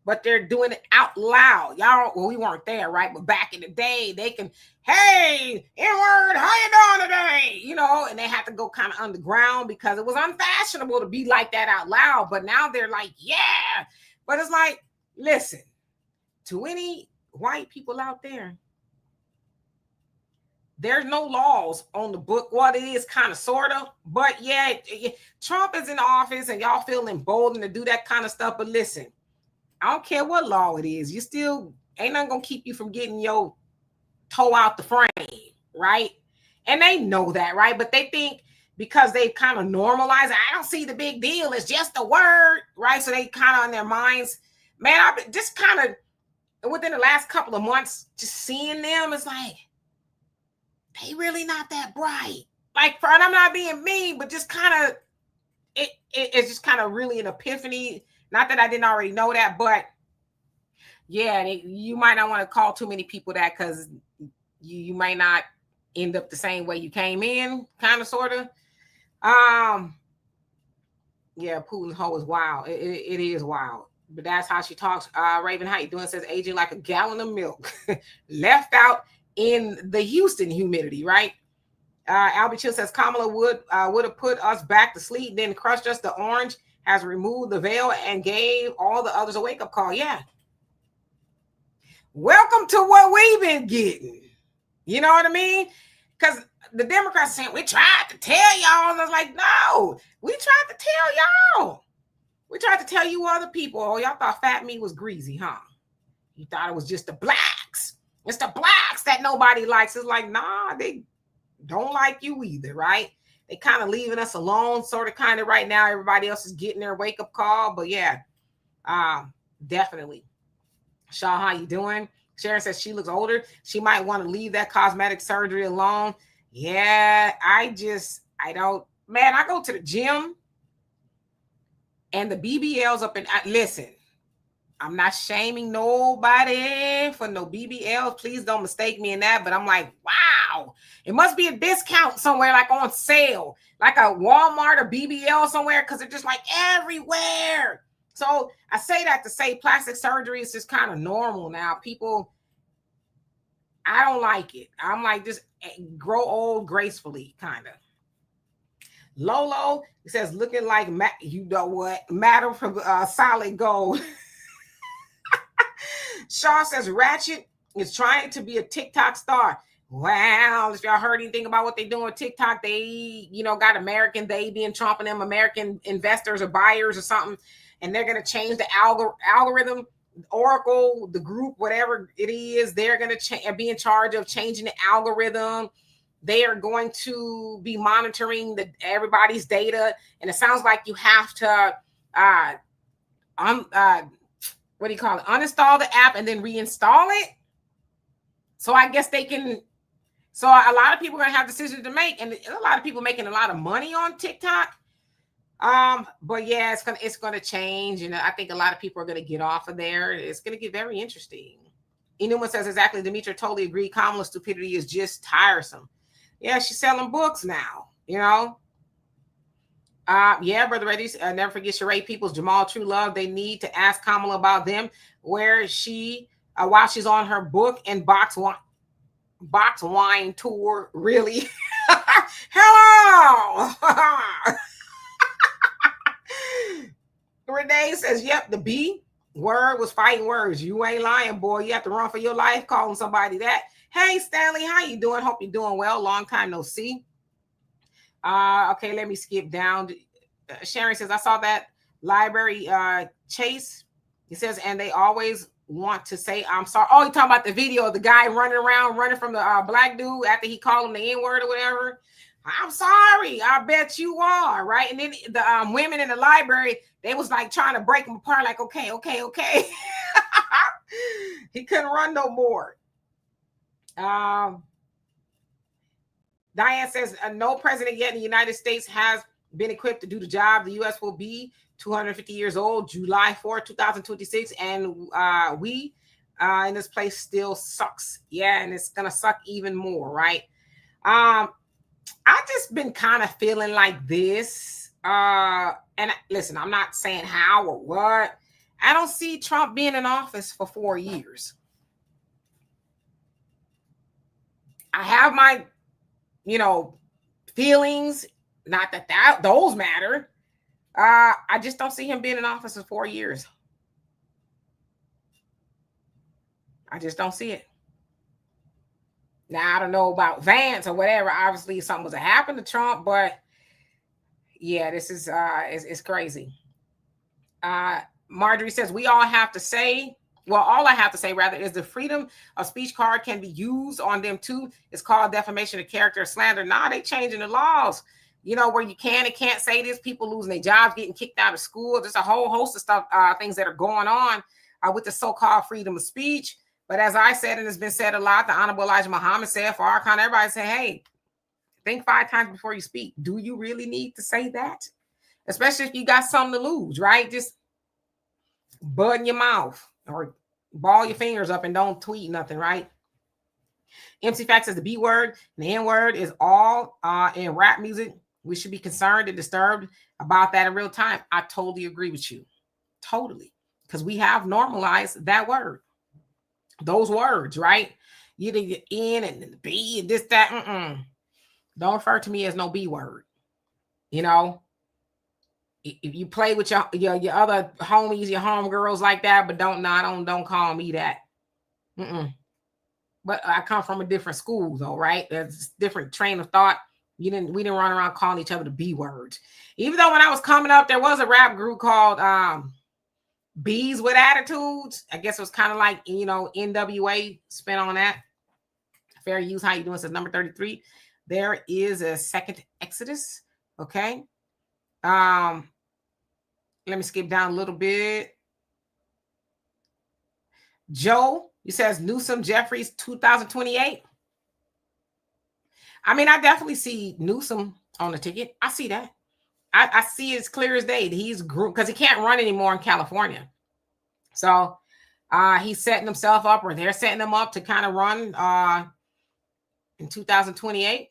but they're doing it out loud. Y'all, well, we weren't there, right? But back in the day, they can, hey, N-word, how you doing today? And they have to go kind of underground because it was unfashionable to be like that out loud. But now they're like, yeah. But it's like, listen, to any white people out there, there's no laws on the book. Well, it is kind of, sort of. But yeah, Trump is in office and y'all feel emboldened to do that kind of stuff. But listen, I don't care what law it is. You still ain't nothing going to keep you from getting your toe out the frame, right? And they know that, right? But they think because they kind of normalize it. I don't see the big deal. It's just a word, right? So they kind of in their minds, man, I've been just kind of within the last couple of months, just seeing them, it's like, they really not that bright. Like, and I'm not being mean, but just kind of, it's just kind of really an epiphany. Not that I didn't already know that, but yeah, you might not want to call too many people that, because you might not end up the same way you came in, kind of, sort of. Yeah, Putin's hoe is wild. It is wild, but that's how she talks. Raven, how you doing? Says aging like a gallon of milk, left out in the Houston humidity, right? Albie Chill says Kamala would have put us back to sleep, then crushed us. The orange has removed the veil and gave all the others a wake up call. Yeah. Welcome to what we've been getting. You know what I mean? Because the Democrats saying, we tried to tell y'all. And I was like, no, we tried to tell y'all. We tried to tell you other people. Oh, y'all thought fat meat was greasy, huh? You thought it was just the blacks. It's the blacks that nobody likes. It's like, nah, they don't like you either, right? They kind of leaving us alone, sort of, kind of right now. Everybody else is getting their wake-up call. But yeah, definitely. Shaw, how you doing? Sharon says she looks older. She might want to leave that cosmetic surgery alone. Yeah, I don't, man, I go to the gym and the BBLs up in, listen, I'm not shaming nobody for no BBLs. Please don't mistake me in that. But I'm like, wow, it must be a discount somewhere, like on sale, like a Walmart or BBL somewhere, because they're just like everywhere. So I say that to say plastic surgery is just kind of normal now. People, I don't like it. I'm like, just grow old gracefully, kind of. Lolo, it says, looking like, you know what, matter from solid gold. Shaw says, Ratchet is trying to be a TikTok star. Wow, if y'all heard anything about what they doing with TikTok, they, got American, they being chomping them American investors or buyers or something, and they're going to change the algorithm. Oracle, the group, whatever it is, they're going to be in charge of changing the algorithm. They are going to be monitoring everybody's data, and it sounds like you have to what do you call it? Uninstall the app and then reinstall it. So I guess they can. So a lot of people are going to have decisions to make, and a lot of people making a lot of money on TikTok. But yeah, it's gonna change, and I think a lot of people are gonna get off of there. It's gonna get very interesting. Enuma says exactly. Demetra totally agree. Kamala's stupidity is just tiresome. Yeah, she's selling books now. Yeah, Brother Reddy, never forget Sheree Peoples, Jamal True Love. They need to ask Kamala about them. Where is she while she's on her book and box wine tour? Really? Hello. Renee says, yep, the B word was fighting words. You ain't lying, boy. You have to run for your life calling somebody that. Hey, Stanley, how you doing? Hope you're doing well. Long time no see. Okay, let me skip down. Sharon says, I saw that library chase. He says, and they always want to say, I'm sorry. Oh, you're talking about the video of the guy running from the black dude after he called him the N-word or whatever. I'm sorry. I bet you are, right? And then the women in the library, they was like trying to break him apart, like, okay. He couldn't run no more. Diane says, no president yet in the United States has been equipped to do the job. The U.S. will be 250 years old, July 4, 2026, and we in this place still sucks. Yeah, and it's going to suck even more, right? I've just been kind of feeling like this. And listen, I'm not saying how or what. I don't see Trump being in office for 4 years. I have my, feelings, not that those matter. I just don't see him being in office for 4 years. I just don't see it. Now, I don't know about Vance or whatever. Obviously, something was to happen to Trump, but yeah, this is it's crazy. Marjorie says, we all have to say, well, all I have to say rather is the freedom of speech card can be used on them too. It's called defamation of character, slander. Nah, they changing the laws. you know, where you can and can't say this, people losing their jobs, getting kicked out of school. There's a whole host of stuff, things that are going on with the so-called freedom of speech. But as I said, and it's been said a lot, the Honorable Elijah Muhammad said, Farrakhan, everybody say, hey, think 5 times before you speak. Do you really need to say that? Especially if you got something to lose, right? Just bud in your mouth or ball your fingers up and don't tweet nothing, right? MC Fact says the B word and the N word is all in rap music. We should be concerned and disturbed about that in real time. I totally agree with you. Totally. Because we have normalized that word. Those words, right? You need the N and the B and this, that. Don't refer to me as no B word. You know, if you play with your other homies, your homegirls like that, but don't call me that. But I come from a different school though, right? There's different train of thought. We didn't run around calling each other the B word. Even though when I was coming up, there was a rap group called Bees with Attitudes. I guess it was kind of like, you know, NWA spin on that. Fair use. How you doing? Says number 33. There is a second Exodus. Okay. Let me skip down a little bit. Joe, he says Newsom Jeffries 2028. I mean, I definitely see Newsom on the ticket. I see that. I see it as clear as day. He's because he can't run anymore in California. So he's setting himself up, or they're setting him up to kind of run in 2028.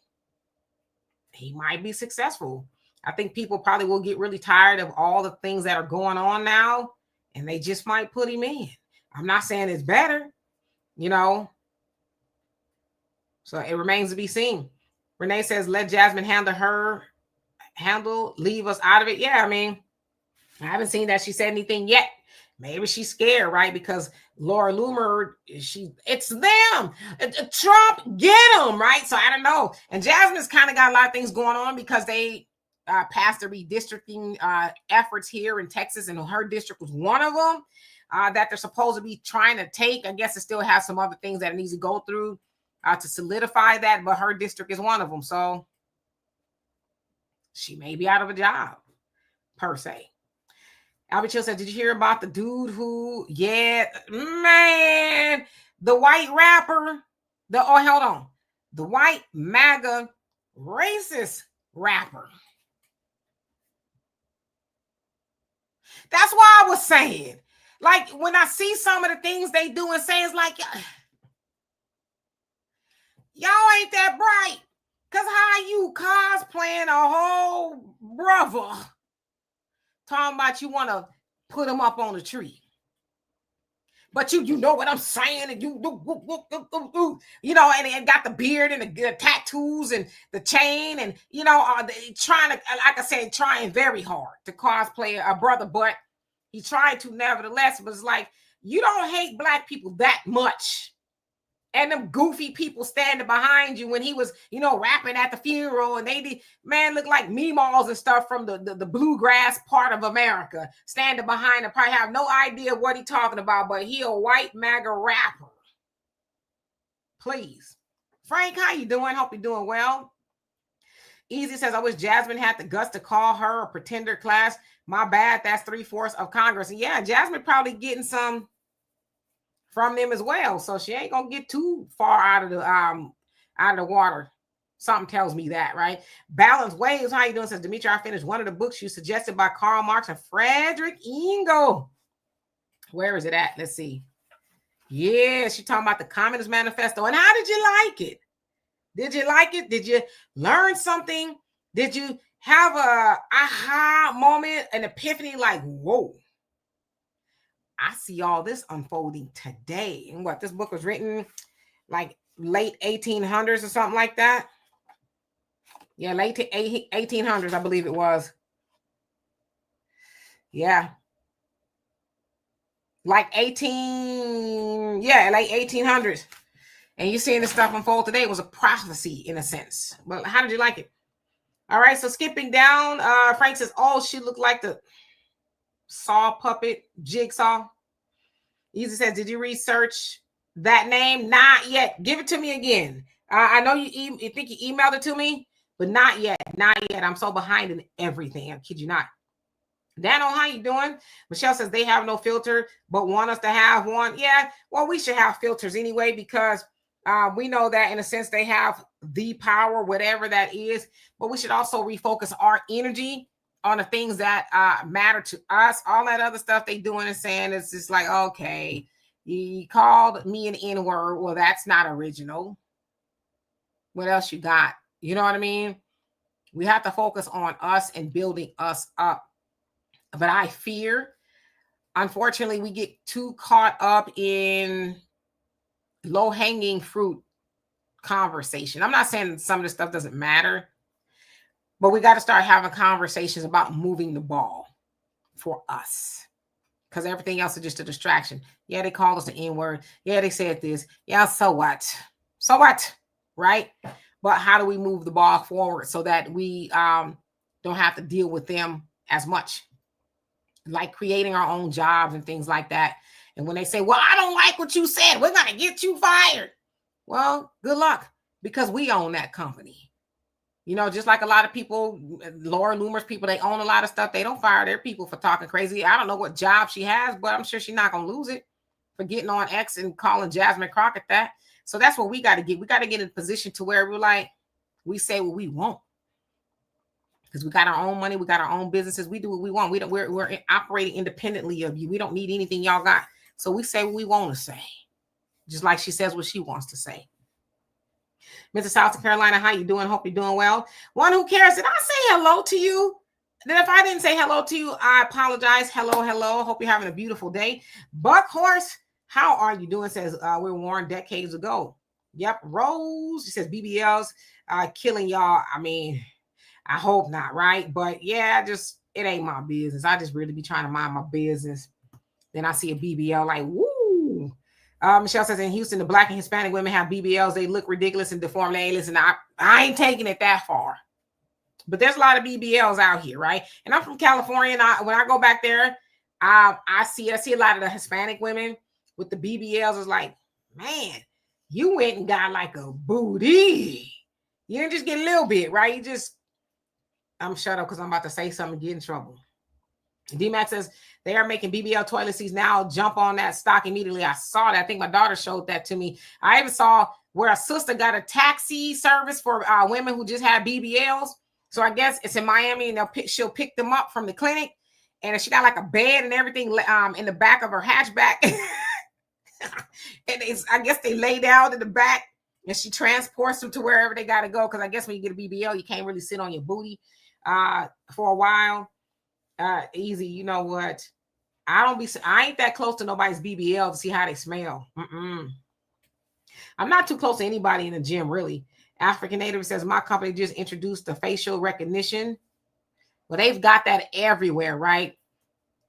He might be successful. I think people probably will get really tired of all the things that are going on now, and they just might put him in. I'm not saying it's better, you know. So it remains to be seen. Renee says, let Jasmine leave us out of it. Yeah, I mean, I haven't seen that she said anything yet. Maybe she's scared, right? Because Laura Loomer, it's them. Trump, get them, right? So I don't know. And Jasmine's kind of got a lot of things going on because they passed the redistricting efforts here in Texas, and her district was one of them that they're supposed to be trying to take. I guess it still has some other things that it needs to go through to solidify that, but her district is one of them. So she may be out of a job, per se. Albert Chill said, did you hear about the dude who, yeah, man, the white rapper, the white MAGA racist rapper. That's why I was saying, like, when I see some of the things they do and say, it's like, y'all ain't that bright. Because how you cosplaying a whole brother talking about you want to put him up on the tree. But you know what I'm saying, and you know, and got the beard and the tattoos and the chain, and you know, trying to, like I said, trying very hard to cosplay a brother, but he tried to nevertheless. But it's like, you don't hate black people that much. And them goofy people standing behind you when he was, you know, rapping at the funeral, and they did, man, look like meemaws and stuff from the bluegrass part of America, standing behind him, probably have no idea what he's talking about, but he a white MAGA rapper. Please. Frank, how you doing? Hope you're doing well. Easy says, I wish Jasmine had the guts to call her a pretender class. My bad, that's 3/4 of Congress. And yeah, Jasmine probably getting some from them as well, so she ain't gonna get too far out of the water. Something tells me that, right? Balance Waves, how you doing? Says Demetri, I finished one of the books you suggested by Karl Marx and Frederick Engel. Where is it at? Let's see. Yeah, she's talking about the Communist Manifesto. And how did you like it? Did you like it? Did you learn something? Did you have a aha moment, an epiphany, like, whoa, I see all this unfolding today? And what, this book was written like late 1800s or something like that? Yeah, late 1800s, I believe it was. Yeah. Like late 1800s. And you're seeing this stuff unfold today. It was a prophecy in a sense. But how did you like it? All right, so skipping down, Frank says, oh, she looked like the saw puppet Jigsaw. Easy says, did you research that name? Not yet. Give it to me again. I know you think you emailed it to me. but not yet. Not yet. I'm so behind in everything. I kid you not. Dano, how you doing? Michelle says they have no filter, but want us to have one. Yeah, well, we should have filters anyway, because we know that in a sense they have the power, whatever that is, but we should also refocus our energy on the things that matter to us. All that other stuff they doing and saying, it's just like, okay, you called me an N-word. Well, that's not original. What else you got? You know what I mean? We have to focus on us and building us up. But I fear, unfortunately, we get too caught up in low-hanging fruit conversation. I'm not saying some of this stuff doesn't matter, but we got to start having conversations about moving the ball for us, because everything else is just a distraction. Yeah, they called us the N-word. Yeah, they said this. Yeah, so what? So what? Right? But how do we move the ball forward so that we don't have to deal with them as much? Like creating our own jobs and things like that. And when they say, well, I don't like what you said, we're going to get you fired. Well, good luck, because we own that company. You know, just like a lot of people, Laura Loomer's people, they own a lot of stuff. They don't fire their people for talking crazy. I don't know what job she has, but I'm sure she's not going to lose it for getting on X and calling Jasmine Crockett that. So that's what we got to get. We got to get in a position to where we're like, we say what we want. Because we got our own money, we got our own businesses. We do what we want. We're operating independently of you. We don't need anything y'all got. So we say what we want to say, just like she says what she wants to say. Mr. South Carolina, how you doing? Hope you're doing well. One who cares. Did I say hello to you? Then if I didn't say hello to you, I apologize. Hello, hello. Hope you're having a beautiful day. Buck Horse, how are you doing? Says we were warned decades ago. Yep. Rose, she says BBLs killing y'all. I mean, I hope not, right? But yeah, it ain't my business. I just really be trying to mind my business. Then I see a BBL like, woo. Michelle says in Houston, the Black and Hispanic women have BBLs. They look ridiculous and deformed. Hey, listen, I ain't taking it that far. But there's a lot of BBLs out here, right? And I'm from California, and when I go back there, I see a lot of the Hispanic women with the BBLs. It's like, man, you went and got like a booty. You didn't just get a little bit, right? I'm shut up because I'm about to say something and get in trouble. D-Max says they are making BBL toilet seats now. Jump on that stock immediately. I saw that. I think my daughter showed that to me. I even saw where a sister got a taxi service for women who just had BBLs. So I guess it's in Miami, and she'll pick them up from the clinic. And she got like a bed and everything in the back of her hatchback. And I guess they lay down in the back, and she transports them to wherever they got to go. Because I guess when you get a BBL, you can't really sit on your booty for a while. Easy, you know what? I ain't that close to nobody's BBL to see how they smell. I'm not too close to anybody in the gym, really. African Native says my company just introduced the facial recognition. Well, they've got that everywhere, right?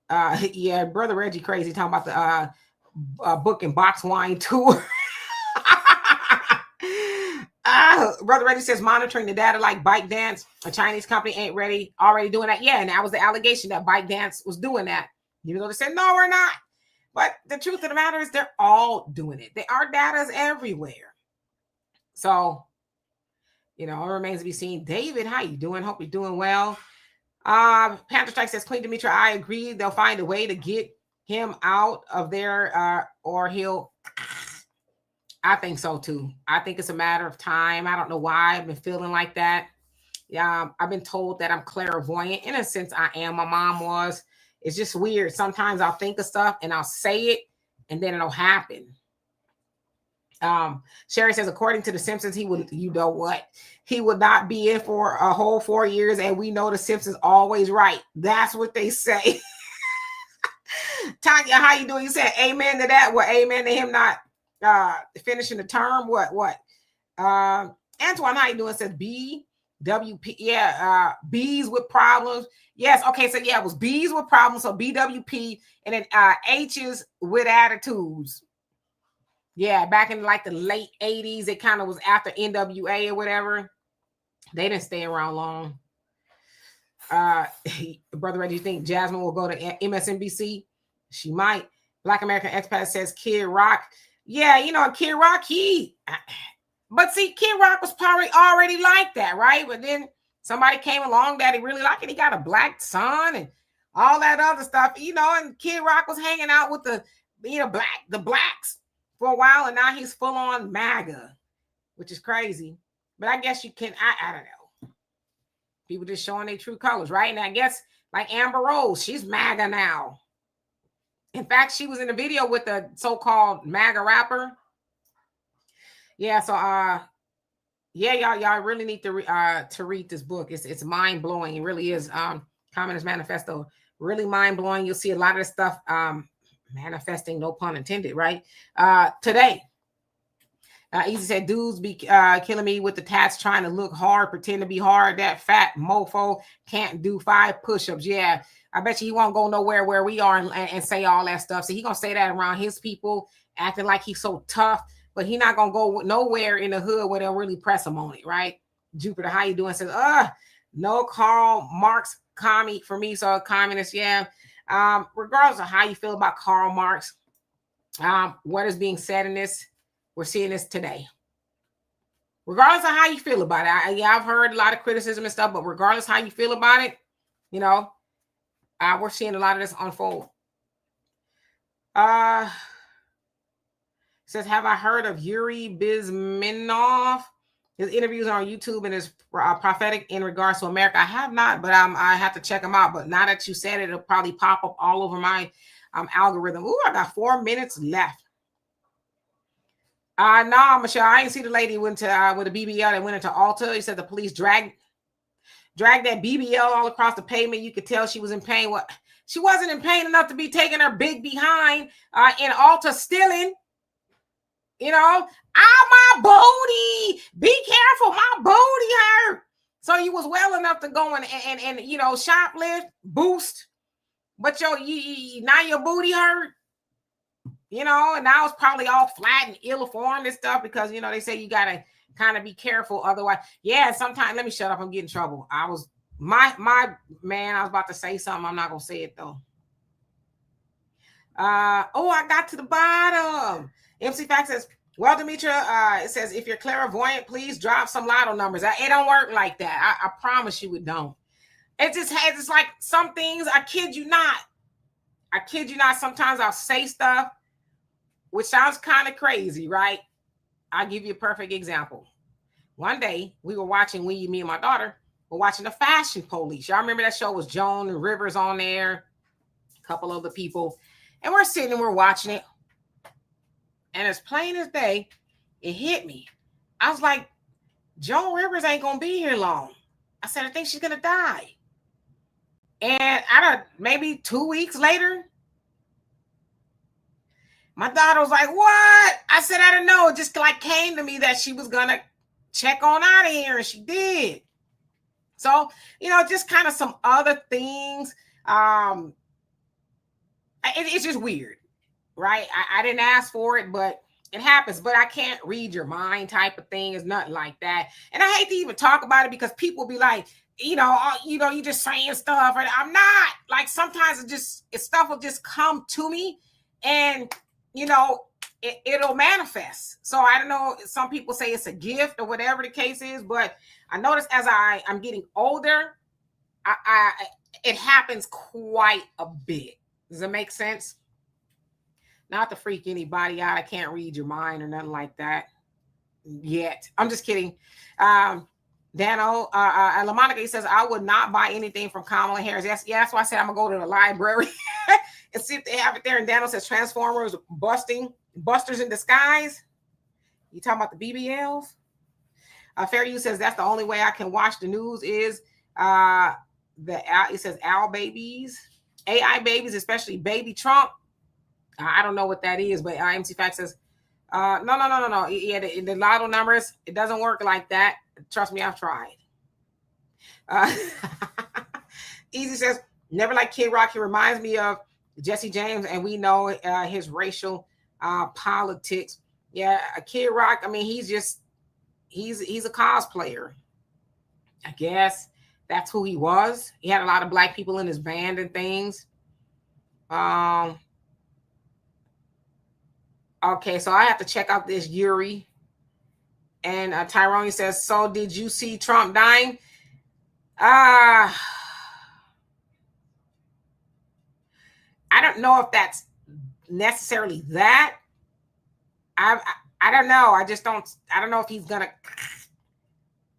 Yeah, Brother Reggie crazy talking about the book and box wine tour. Brother Reggie says monitoring the data like ByteDance, a Chinese company, ain't already doing that. Yeah, and that was the allegation that ByteDance was doing that. Even though they said, no, we're not. But the truth of the matter is they're all doing it. Our data is everywhere. So, it remains to be seen. David, how you doing? Hope you're doing well. Panther Strike says, Queen Demetra, I agree. They'll find a way to get him out of there or he'll... I think so too. I think it's a matter of time. I don't know why I've been feeling like that. Yeah, I've been told that I'm clairvoyant. In a sense, I am. My mom was. It's just weird. Sometimes I'll think of stuff and I'll say it, and then it'll happen. Sherry says, according to The Simpsons, he would. You know what? He would not be in for a whole 4 years, and we know The Simpsons always right. That's what they say. Tanya, how you doing? You said amen to that. Well, amen to him not finishing the term. What Antoine, how you doing? Says BWP. Yeah, B's with problems. Yes, okay, so yeah, it was B's with problems, so BWP, and then H's with attitudes. Yeah, back in like the late 80s, it kind of was after NWA or whatever. They didn't stay around long. Brother Reggie, you think Jasmine will go to MSNBC? She might. Black American Expat says Kid Rock. Yeah, Kid Rock, But see, Kid Rock was probably already like that, right? But then somebody came along that he really liked it. He got a black son and all that other stuff, and Kid Rock was hanging out with the blacks for a while, and now he's full on MAGA, which is crazy. But I guess you can, I don't know. People just showing their true colors, right? And I guess like Amber Rose, she's MAGA now. In fact, she was in a video with the so-called MAGA rapper. Yeah, so y'all really need to read this book. It's mind-blowing. It really is. Communist Manifesto, really mind-blowing. You'll see a lot of this stuff manifesting, no pun intended, right? Today. Easy said, dudes be killing me with the tats, trying to look hard, pretend to be hard. That fat mofo can't do 5 push-ups. Yeah, I bet you he won't go nowhere where we are and say all that stuff. So he gonna say that around his people, acting like he's so tough, but he not gonna go nowhere in the hood where they'll really press him on it, right? Jupiter, how you doing? Says, no Karl Marx commie for me, so a communist, yeah. Regardless of how you feel about Karl Marx, what is being said in this, we're seeing this today. Regardless of how you feel about it, I've heard a lot of criticism and stuff, but regardless how you feel about it, we're seeing a lot of this unfold. Says, have I heard of Yuri Bizmenov? His interviews are on YouTube and is prophetic in regards to America. I have not, but I have to check them out. But now that you said it, it'll probably pop up all over my algorithm. Ooh, I got 4 minutes left. Nah, Michelle, I didn't see the lady went to with a BBL that went into Alta. He said the police dragged that BBL all across the pavement. You could tell she was in pain. What? She wasn't in pain enough to be taking her big behind in Alta stealing. My booty. Be careful, my booty hurt. So you was well enough to go and shoplift, boost, but now your booty hurt. And now it's probably all flat and ill-formed and stuff because, they say you got to kind of be careful. Otherwise, yeah, sometimes, let me shut up. I'm getting in trouble. I was about to say something. I'm not going to say it though. I got to the bottom. MC Fact says, well, Demetra, it says, if you're clairvoyant, please drop some lotto numbers. It don't work like that. I promise you it don't. It's like some things, I kid you not. Sometimes I'll say stuff which sounds kind of crazy, right? I'll give you a perfect example. One day, we were watching, me and my daughter were watching The Fashion Police. Y'all remember that show? Was Joan and Rivers on there, a couple other people. And we're sitting and we're watching it. And as plain as day, it hit me. I was like, Joan Rivers ain't going to be here long. I said, I think she's going to die. And maybe 2 weeks later, my daughter was like, what? I said, I don't know. It just like came to me that she was going to check on out of here. And she did. So, just kind of some other things. It's just weird, right? I didn't ask for it, but it happens. But I can't read your mind type of thing. It's nothing like that. And I hate to even talk about it because people be like, you just saying stuff. And I'm not. Like, sometimes stuff will just come to me and, it'll manifest. So I don't know. Some people say it's a gift or whatever the case is. But I notice as I'm getting older, it happens quite a bit. Does it make sense? Not to freak anybody out. I can't read your mind or nothing like that yet. I'm just kidding. Dano, LaMonica says, I would not buy anything from Kamala Harris. That's why I said I'm going to go to the library and see if they have it there. And Dano says, Transformers, Busters in Disguise. You talking about the BBLs? Fair You says, that's the only way I can watch the news is it says AI babies, especially baby Trump. I don't know what that is, but MC Fact says, no. Yeah, the lotto numbers, it doesn't work like that. Trust me, I've tried. Easy says, never like Kid Rock. He reminds me of Jesse James, and we know his racial politics. Yeah, Kid Rock, I mean, he's a cosplayer. I guess that's who he was. He had a lot of black people in his band and things. Okay, so I have to check out this Yuri. And Tyrone says, so did you see Trump dying? I don't know if that's necessarily that. I don't know. I don't know if he's gonna.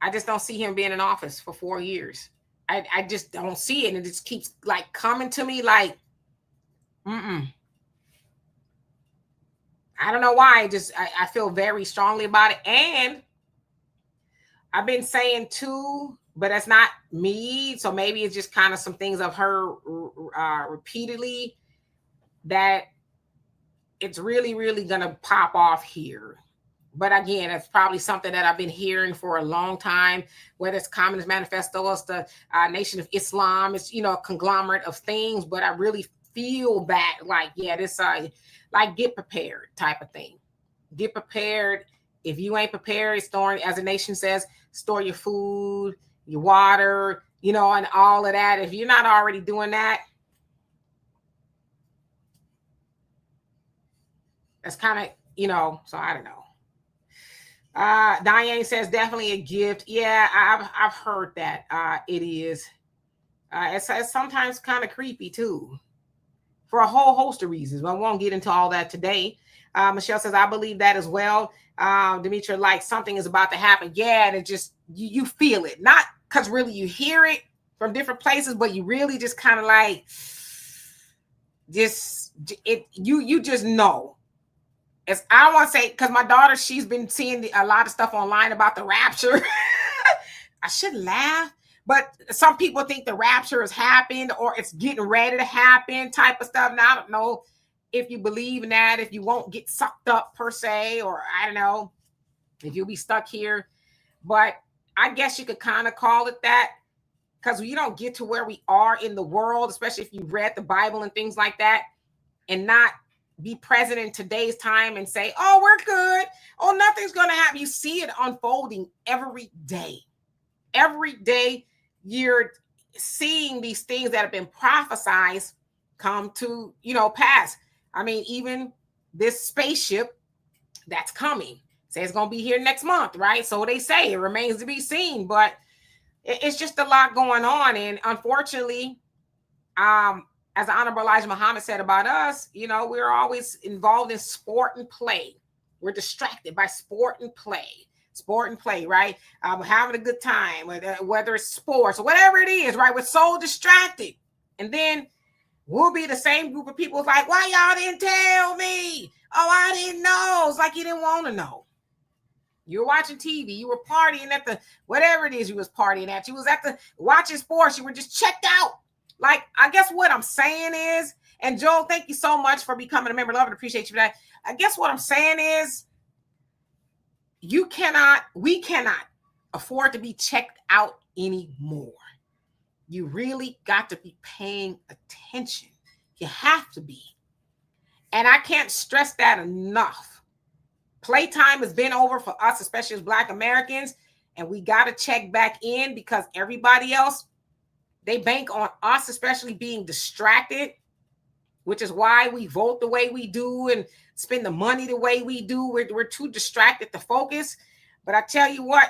I just don't see him being in office for 4 years. I just don't see it, and it just keeps like coming to me like, I don't know why. I feel very strongly about it, and I've been saying too, but that's not me. So maybe it's just kind of some things I've heard repeatedly that it's really, really gonna pop off here. But again, it's probably something that I've been hearing for a long time, whether it's Communist Manifesto or it's the Nation of Islam. It's, a conglomerate of things, but I really feel that like, yeah, this like get prepared type of thing. Get prepared. If you ain't prepared, storing, as the nation says, store your food, your water, and all of that. If you're not already doing that, that's kind of, so I don't know. Diane says definitely a gift. Yeah, I've heard that. It is. It's sometimes kind of creepy too, for a whole host of reasons. But I won't get into all that today. Michelle says I believe that as well. Demetra, like something is about to happen. Yeah, and it just you feel it, not because really you hear it from different places, but you really just kind of like you just know. I don't want to say, because my daughter, she's been seeing a lot of stuff online about the rapture. I shouldn't laugh, but some people think the rapture has happened or it's getting ready to happen type of stuff. Now, I don't know if you believe in that, if you won't get sucked up per se, or I don't know if you'll be stuck here. But I guess you could kind of call it that, because you don't get to where we are in the world, especially if you read the Bible and things like that, and not be present in today's time and say, oh, we're good. Oh, nothing's going to happen. You see it unfolding every day. Every day you're seeing these things that have been prophesied come to, pass. I mean, even this spaceship that's coming, say it's going to be here next month, right? So they say. It remains to be seen, but it's just a lot going on. And unfortunately, as the Honorable Elijah Muhammad said about us, we're always involved in sport and play. We're distracted by sport and play, right? Having a good time, whether it's sports or whatever it is, right? We're so distracted. And then we'll be the same group of people like, why y'all didn't tell me? Oh, I didn't know. It's like you didn't want to know. You were watching TV. You were partying at the, whatever it is you was partying at. You was at the watching sports. You were just checked out. Like, I guess what I'm saying is, and Joel, thank you so much for becoming a member. Love and appreciate you for that. I guess what I'm saying is, we cannot afford to be checked out anymore. You really got to be paying attention. You have to be. And I can't stress that enough. Playtime has been over for us, especially as Black Americans, and we got to check back in, because everybody else, they bank on us, especially being distracted, which is why we vote the way we do and spend the money the way we do. We're too distracted to focus. But I tell you what,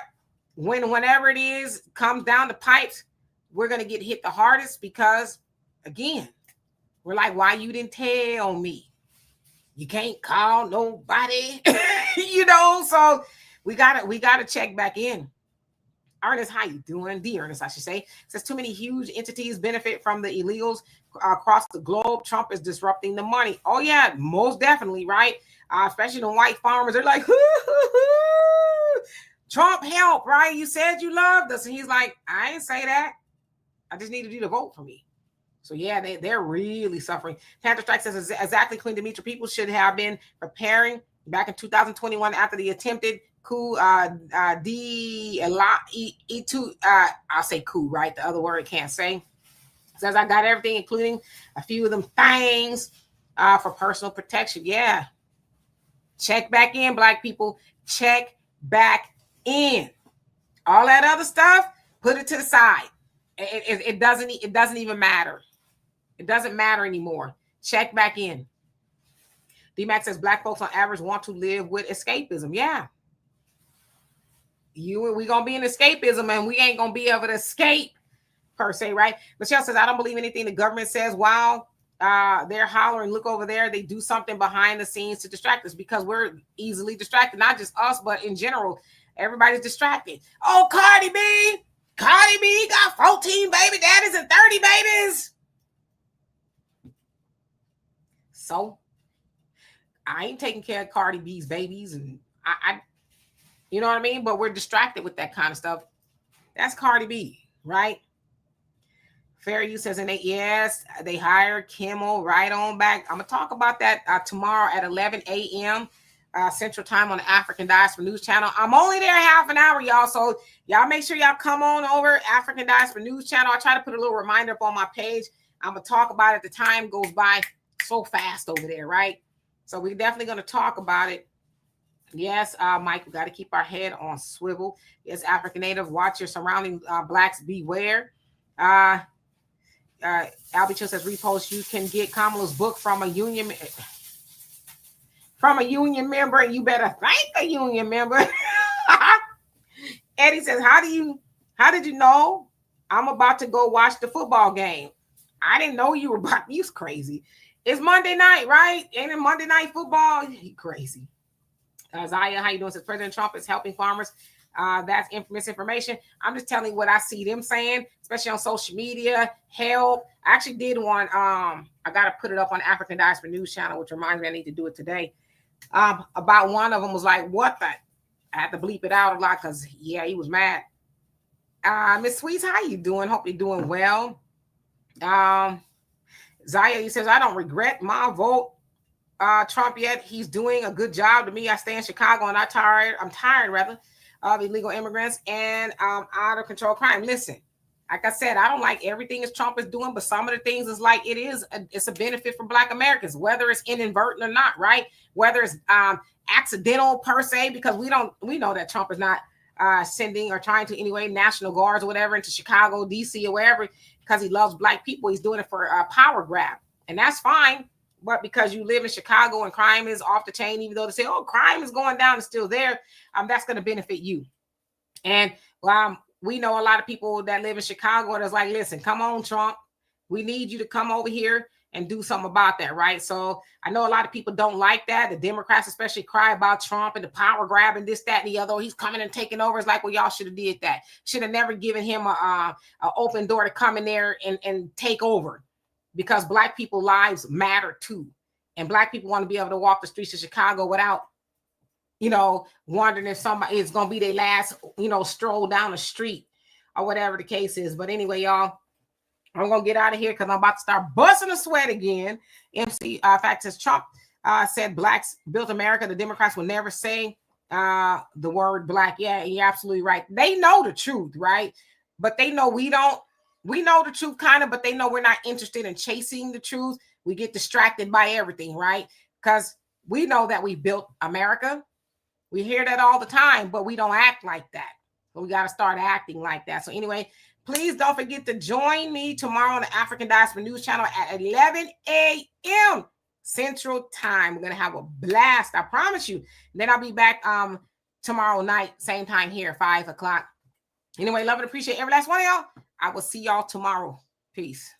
whenever it is comes down the pipes, we're going to get hit the hardest, because, again, we're like, why you didn't tell me? You can't call nobody, so we gotta check back in. Ernest, how you doing? The Ernest, I should say, says too many huge entities benefit from the illegals across the globe. Trump is disrupting the money. Oh yeah, most definitely, right? Especially the white farmers. They're like, Trump help, right? You said you loved us, and he's like, I didn't say that. I just needed you to vote for me. So yeah, they're really suffering. Panther Strike says exactly, Queen Demetra. People should have been preparing back in 2021 after the attempted coup. I'll say coup, right? The other word I can't say. Says I got everything, including a few of them things for personal protection. Yeah. Check back in, Black people. Check back in. All that other stuff, put it to the side. It doesn't even matter. It doesn't matter anymore. Check back in. D-Max says Black folks on average want to live with escapism. Yeah. we gonna be in escapism, and we ain't gonna be able to escape per se, right? Michelle says, I don't believe anything the government says. Wow. They're hollering, look over there. They do something behind the scenes to distract us, because we're easily distracted. Not just us, but in general, everybody's distracted. Oh, Cardi B got 14 baby daddies and 30 babies. So I ain't taking care of Cardi B's babies, and I you know what I mean? But we're distracted with that kind of stuff. That's Cardi B, right? Fair Use says, and yes, they hired Kimmel right on back. I'm going to talk about that tomorrow at 11 a.m. Central Time on the African Diaspora News Channel. I'm only there half an hour, y'all. So y'all make sure y'all come on over African Diaspora News Channel. I'll try to put a little reminder up on my page. I'm going to talk about it. The time goes by so fast over there, right? So we're definitely going to talk about it. Yes, Mike, we got to keep our head on swivel. Yes, African Native, watch your surrounding blacks, beware. Albie Chill says, repost, you can get Kamala's book from a union member, and you better thank a union member. Eddie says, how did you know I'm about to go watch the football game? I didn't know you were about, you's crazy. It's Monday night, right? Ain't it Monday Night Football? You crazy. Zaya, how you doing? Says President Trump is helping farmers. That's misinformation. I'm just telling you what I see them saying, especially on social media. Help. I actually did one. I gotta put it up on African Diaspora News Channel, which reminds me I need to do it today. About one of them was like, what the? I had to bleep it out a lot because yeah, he was mad. Miss Sweets, how you doing? Hope you're doing well. Zaya, he says, I don't regret my vote. Trump yet. He's doing a good job to me. I stay in Chicago and I'm tired of illegal immigrants and out of control crime. Listen, like I said, I don't like everything as Trump is doing, but some of the things is like it's a benefit for Black Americans, whether it's inadvertent or not, right? Whether it's accidental per se, because we know that Trump is not sending or trying to anyway National Guards or whatever into Chicago, DC or wherever, because he loves Black people. He's doing it for a power grab, and that's fine. But because you live in Chicago and crime is off the chain, even though they say, oh, crime is going down, it's still there, that's going to benefit you. And we know a lot of people that live in Chicago that's like, listen, come on, Trump. We need you to come over here and do something about that, right? So I know a lot of people don't like that. The Democrats especially cry about Trump and the power grab and this, that, and the other. He's coming and taking over. It's like, well, y'all should have did that. Should have never given him an open door to come in there and take over. Because Black people lives matter too. And Black people want to be able to walk the streets of Chicago without, wondering if somebody is going to be their last, stroll down the street or whatever the case is. But anyway, y'all, I'm going to get out of here because I'm about to start busting a sweat again. MC fact says Trump said Blacks built America. The Democrats will never say the word Black. Yeah, you're absolutely right. They know the truth, right? But they know we don't. We know the truth kind of, but they know we're not interested in chasing the truth. We get distracted by everything, right? Because we know that we built America. We hear that all the time, but we don't act like that. So we got to start acting like that. So anyway, please don't forget to join me tomorrow on the African Diaspora News Channel at 11 a.m. Central Time. We're going to have a blast. I promise you. And then I'll be back tomorrow night, same time here, 5 o'clock. Anyway, love and appreciate every last one of y'all. I will see y'all tomorrow. Peace.